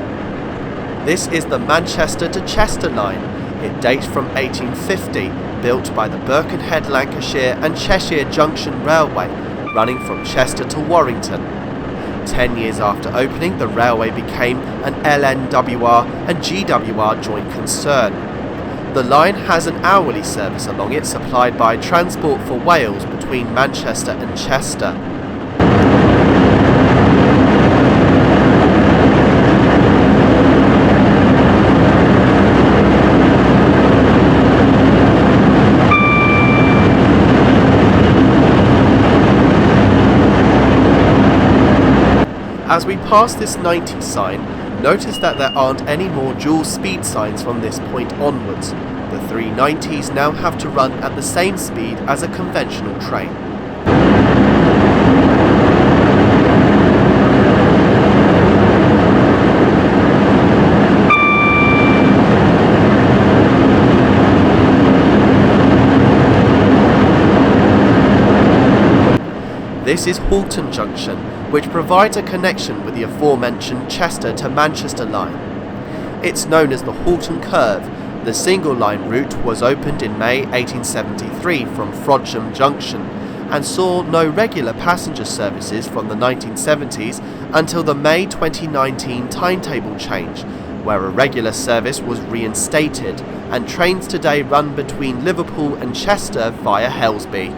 This is the Manchester to Chester line. It dates from 1850, built by the Birkenhead, Lancashire and Cheshire Junction Railway, running from Chester to Warrington. 10 years after opening, the railway became an LNWR and GWR joint concern. The line has an hourly service along it supplied by Transport for Wales between Manchester and Chester. As we pass this 90 sign, notice that there aren't any more dual speed signs from this point onwards. The 390s now have to run at the same speed as a conventional train. This is Halton Junction, which provides a connection with the aforementioned Chester to Manchester line. It's known as the Halton Curve. The single line route was opened in May 1873 from Frodsham Junction and saw no regular passenger services from the 1970s until the May 2019 timetable change, where a regular service was reinstated, and trains today run between Liverpool and Chester via Helsby.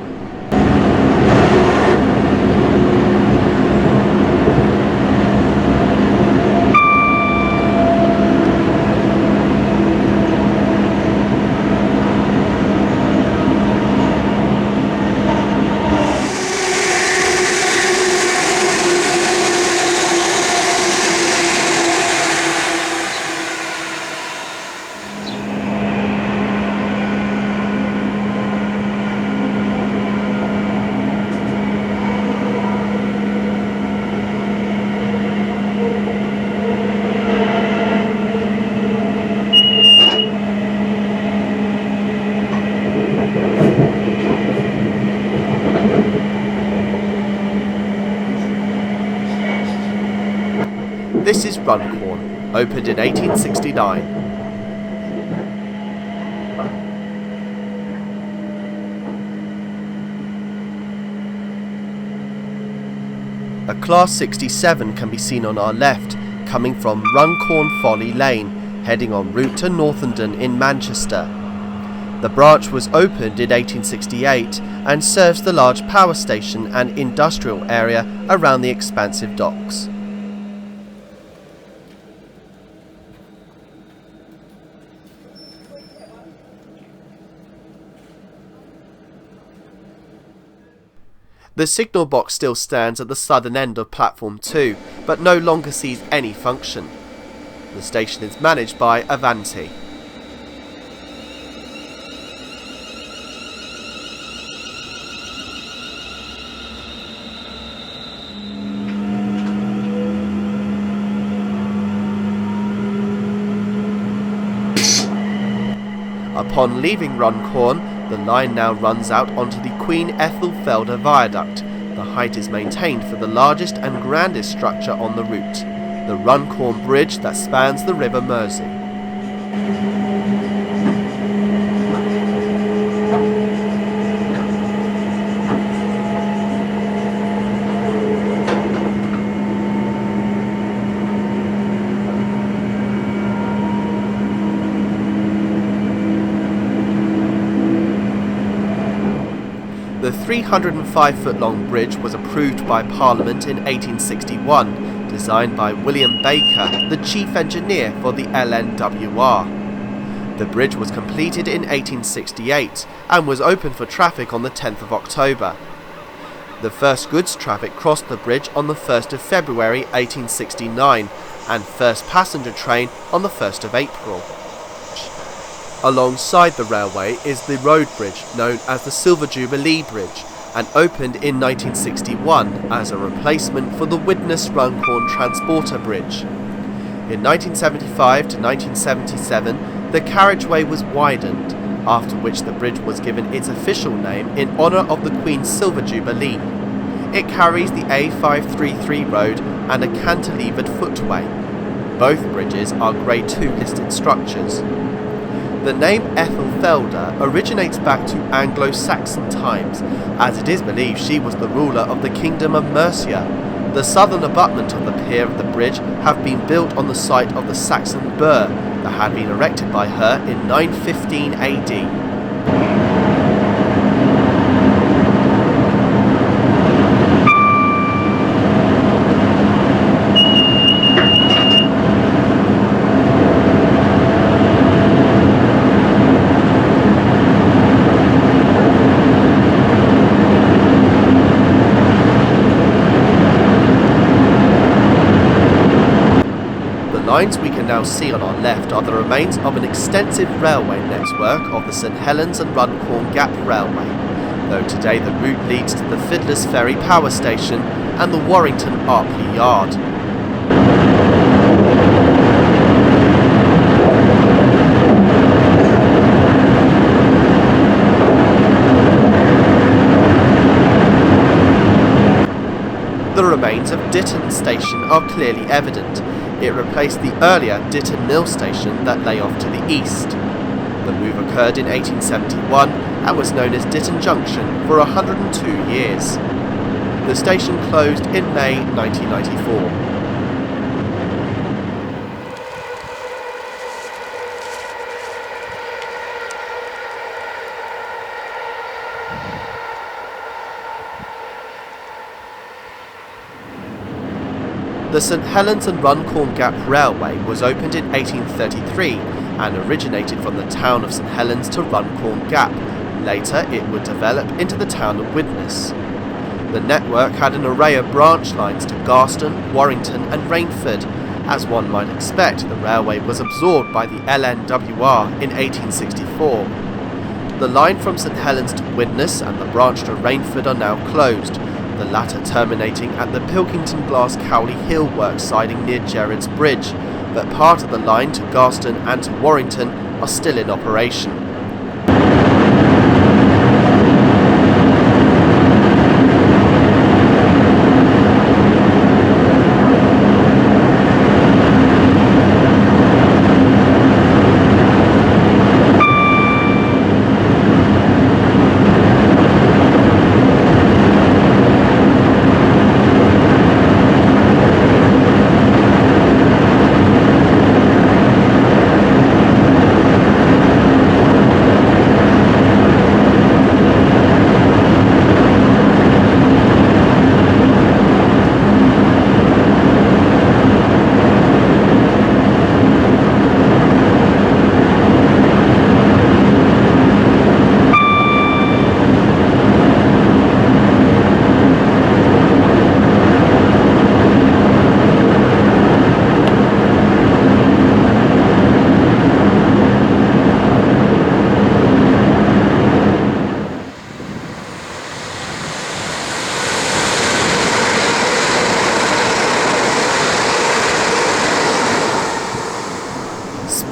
This is Runcorn, opened in 1869. A Class 67 can be seen on our left, coming from Runcorn Folly Lane, heading en route to Northenden in Manchester. The branch was opened in 1868 and serves the large power station and industrial area around the expansive docks. The signal box still stands at the southern end of Platform 2, but no longer sees any function. The station is managed by Avanti. Upon leaving Runcorn, the line now runs out onto the Queen Ethelfelda Viaduct. The height is maintained for the largest and grandest structure on the route, the Runcorn Bridge that spans the River Mersey. The 305-foot-long bridge was approved by Parliament in 1861, designed by William Baker, the chief engineer for the LNWR. The bridge was completed in 1868 and was opened for traffic on the 10th of October. The first goods traffic crossed the bridge on the 1st of February 1869 and first passenger train on the 1st of April. Alongside the railway is the road bridge known as the Silver Jubilee Bridge and opened in 1961 as a replacement for the Widnes Runcorn Transporter Bridge. In 1975 to 1977 the carriageway was widened, after which the bridge was given its official name in honour of the Queen's Silver Jubilee. It carries the A533 road and a cantilevered footway. Both bridges are Grade 2 listed structures. The name Ethelfelda originates back to Anglo-Saxon times, as it is believed she was the ruler of the Kingdom of Mercia. The southern abutment of the pier of the bridge have been built on the site of the Saxon burh that had been erected by her in 915 AD. The lines we can now see on our left are the remains of an extensive railway network of the St Helens and Runcorn Gap Railway, though today the route leads to the Fiddler's Ferry Power Station and the Warrington Arpley Yard. The remains of Ditton Station are clearly evident. It replaced the earlier Ditton Mill Station that lay off to the east. The move occurred in 1871 and was known as Ditton Junction for 102 years. The station closed in May 1994. The St Helens and Runcorn Gap Railway was opened in 1833 and originated from the town of St Helens to Runcorn Gap. Later it would develop into the town of Widnes. The network had an array of branch lines to Galton, Warrington and Rainford. As one might expect, the railway was absorbed by the LNWR in 1864. The line from St Helens to Widnes and the branch to Rainford are now closed, the latter terminating at the Pilkington Glass Cowley Hill works siding near Gerrards Bridge, but part of the line to Galton and to Warrington are still in operation.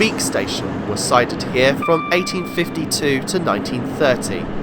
Speke Station was sited here from 1852 to 1930.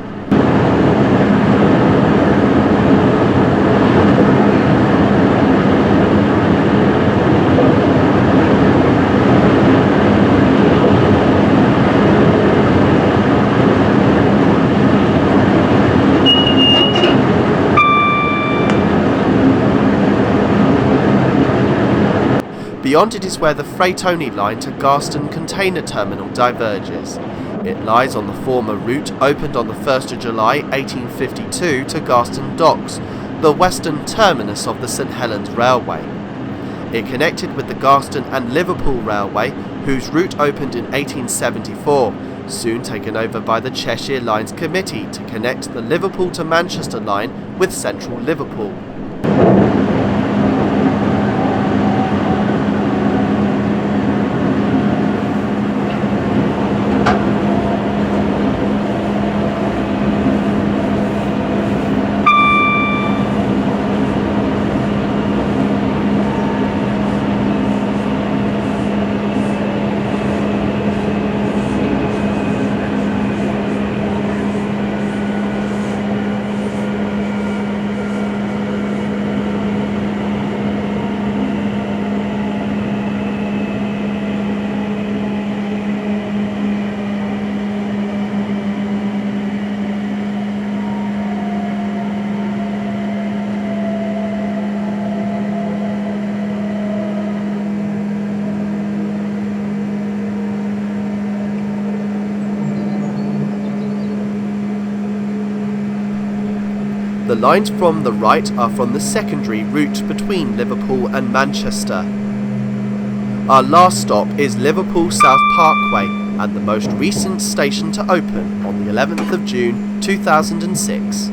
Beyond it is where the freight-only line to Galton container terminal diverges. It lies on the former route opened on the 1st of July 1852 to Galton Docks, the western terminus of the St Helens Railway. It connected with the Galton and Liverpool Railway, whose route opened in 1874, soon taken over by the Cheshire Lines Committee to connect the Liverpool to Manchester line with central Liverpool. The lines from the right are from the secondary route between Liverpool and Manchester. Our last stop is Liverpool South Parkway, and the most recent station to open on the 11th of June 2006.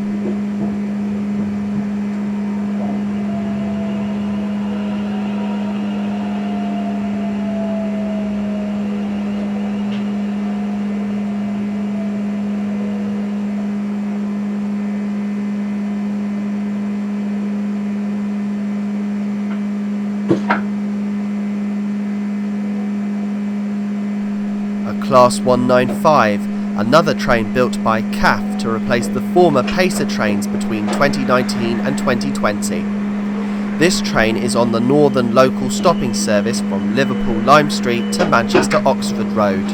Class 195, another train built by CAF to replace the former Pacer trains between 2019 and 2020. This train is on the northern local stopping service from Liverpool Lime Street to Manchester Oxford Road.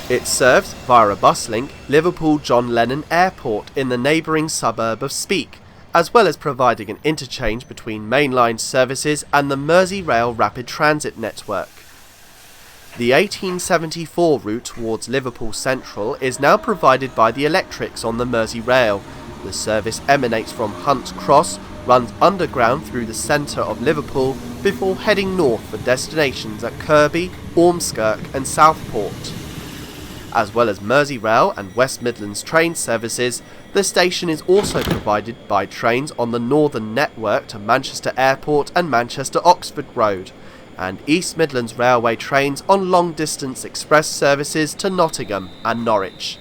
It serves, via a bus link, Liverpool John Lennon Airport in the neighbouring suburb of Speke, as well as providing an interchange between mainline services and the Merseyrail rapid transit network. The 1874 route towards Liverpool Central is now provided by the electrics on the Merseyrail. The service emanates from Hunt's Cross, runs underground through the centre of Liverpool before heading north for destinations at Kirby, Ormskirk and Southport. As well as Merseyrail and West Midlands train services, the station is also provided by trains on the northern network to Manchester Airport and Manchester Oxford Road, and East Midlands Railway trains on long-distance express services to Nottingham and Norwich.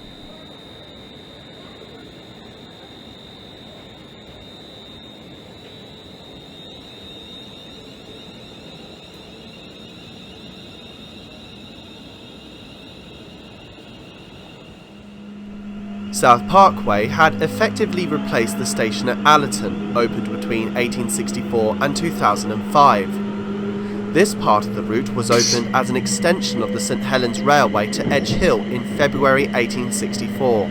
South Parkway had effectively replaced the station at Allerton, opened between 1864 and 2005. This part of the route was opened as an extension of the St Helens Railway to Edge Hill in February 1864.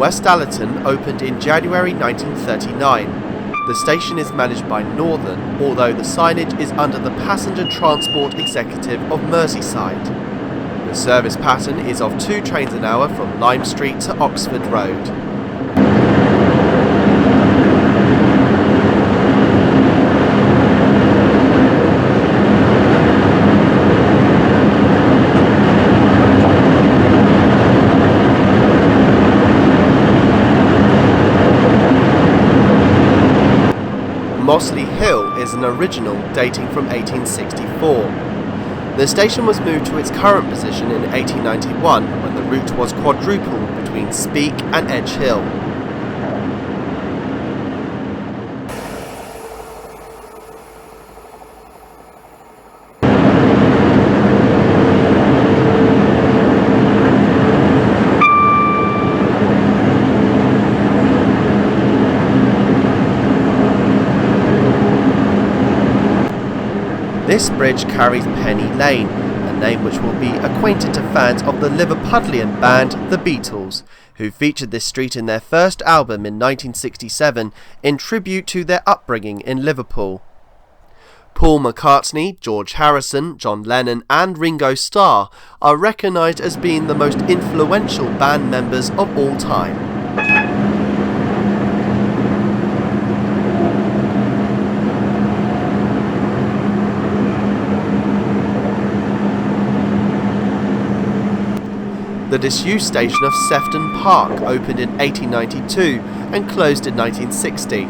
West Allerton opened in January 1939. The station is managed by Northern, although the signage is under the Passenger Transport Executive of Merseyside. The service pattern is of 2 trains an hour from Lime Street to Oxford Road. Mossley Hill is an original dating from 1864. The station was moved to its current position in 1891 when the route was quadrupled between Speke and Edge Hill. This bridge carries Penny Lane, a name which will be acquainted to fans of the Liverpudlian band The Beatles, who featured this street in their first album in 1967 in tribute to their upbringing in Liverpool. Paul McCartney, George Harrison, John Lennon and Ringo Starr are recognised as being the most influential band members of all time. The disused station of Sefton Park opened in 1892 and closed in 1960.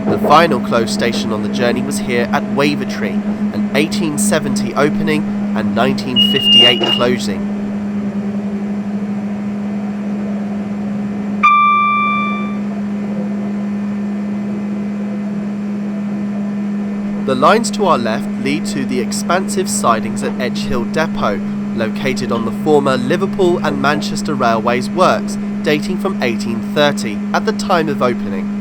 The final closed station on the journey was here at Weaver, an 1870 opening and 1958 closing. The lines to our left lead to the expansive sidings at Edge Hill Depot, located on the former Liverpool and Manchester Railway's works, dating from 1830 at the time of opening.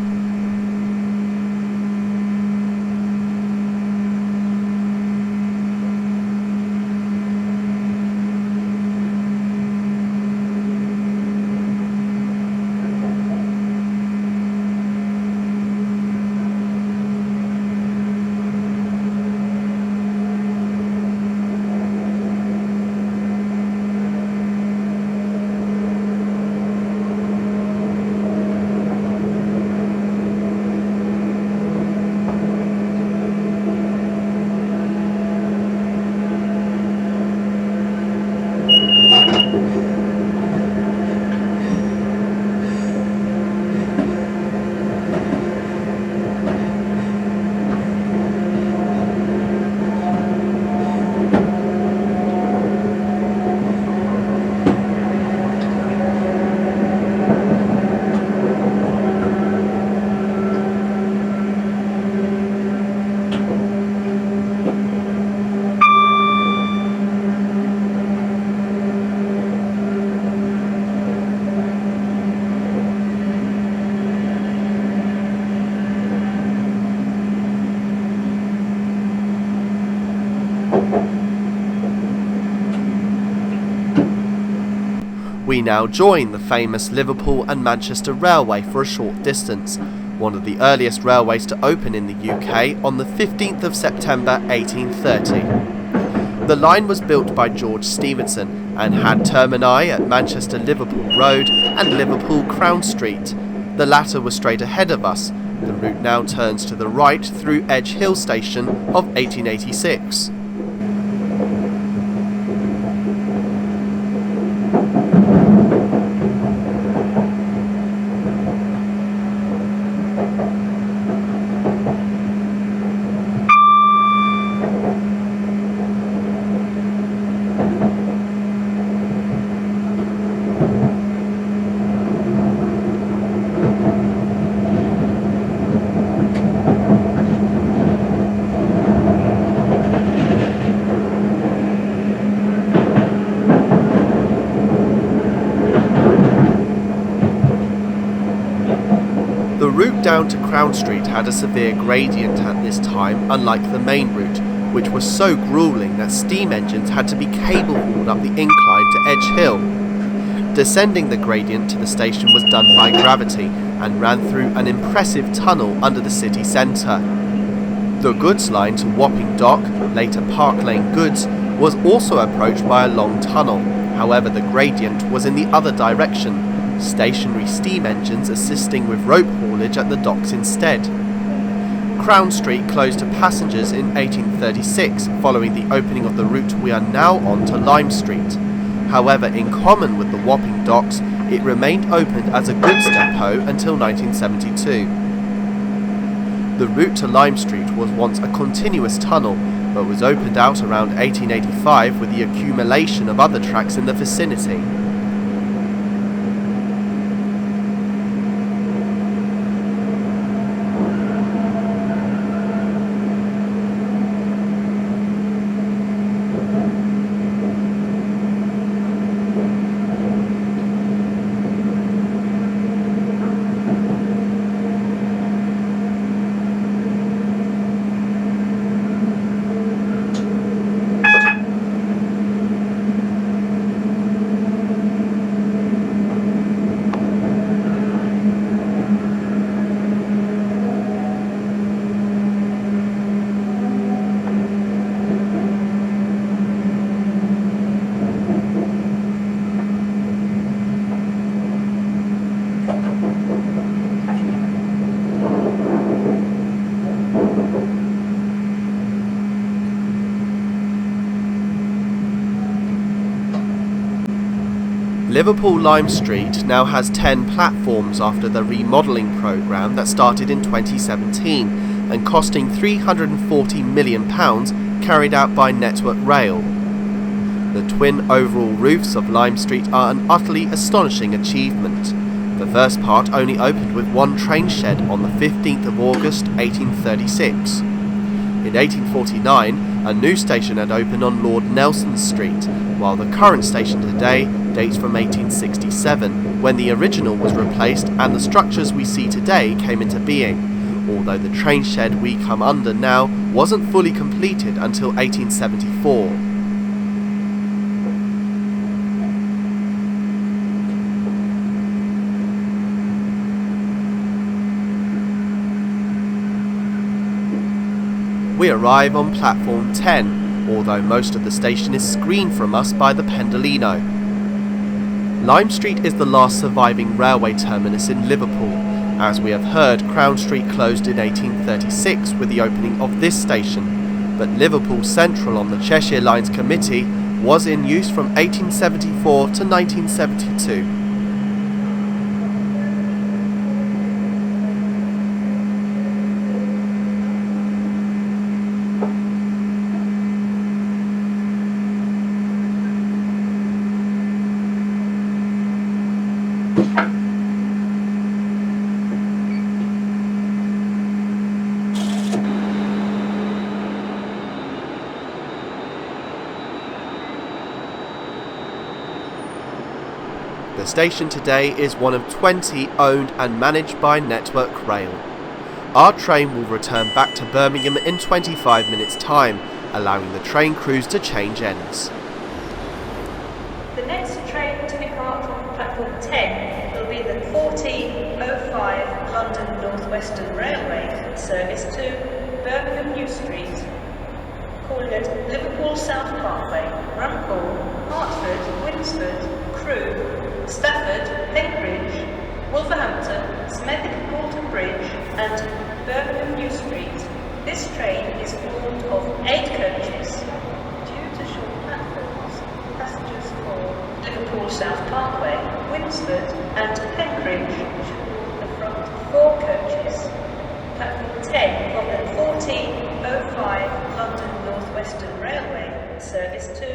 We now join the famous Liverpool and Manchester Railway for a short distance, one of the earliest railways to open in the UK on the 15th of September 1830. The line was built by George Stephenson and had termini at Manchester Liverpool Road and Liverpool Crown Street. The latter was straight ahead of us. The route now turns to the right through Edge Hill Station of 1886. route down to Crown Street had a severe gradient at this time, unlike the main route, which was so gruelling that steam engines had to be cable-hauled up the incline to Edge Hill. Descending the gradient to the station was done by gravity and ran through an impressive tunnel under the city centre. The goods line to Wapping Dock, later Park Lane Goods, was also approached by a long tunnel. However, the gradient was in the other direction, stationary steam engines assisting with rope haulage at the docks instead. Crown Street closed to passengers in 1836, following the opening of the route we are now on to Lime Street. However, in common with the Wapping Docks, it remained open as a goods depot until 1972. The route to Lime Street was once a continuous tunnel, but was opened out around 1885 with the accumulation of other tracks in the vicinity. Liverpool Lime Street now has 10 platforms after the remodelling programme that started in 2017 and costing £340 million carried out by Network Rail. The twin overall roofs of Lime Street are an utterly astonishing achievement. The first part only opened with one train shed on the 15th of August 1836. In 1849, a new station had opened on Lord Nelson Street, while the current station today dates from 1867, when the original was replaced and the structures we see today came into being, although the train shed we come under now wasn't fully completed until 1874. We arrive on platform 10, although most of the station is screened from us by the Pendolino. Lime Street is the last surviving railway terminus in Liverpool. As we have heard, Crown Street closed in 1836 with the opening of this station, but Liverpool Central on the Cheshire Lines Committee was in use from 1874 to 1972. The station today is one of 20 owned and managed by Network Rail. Our train will return back to Birmingham in 25 minutes' time, allowing the train crews to change ends. The next train to depart from platform 10 will be the 14:05 London North Western Railway service to Birmingham New Street, calling at Liverpool South Parkway, Runcorn, Hartford, Winsford, Crewe, Stafford, Penkridge, Wolverhampton, Smethwick Galton Bridge and Birmingham New Street. This train is formed of 8 coaches. Due to short platforms, passengers for Liverpool South Parkway, Winsford and Penkridge should board the front 4 coaches. Platform 10 of the 14:05 London North Western Railway service to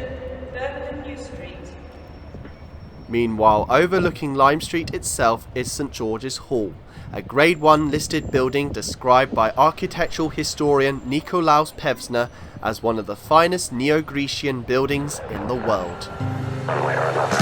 Birmingham New Street. Meanwhile, overlooking Lime Street itself is St George's Hall, a Grade 1 listed building described by architectural historian Nikolaus Pevsner as one of the finest Neo-Grecian buildings in the world. One way or another.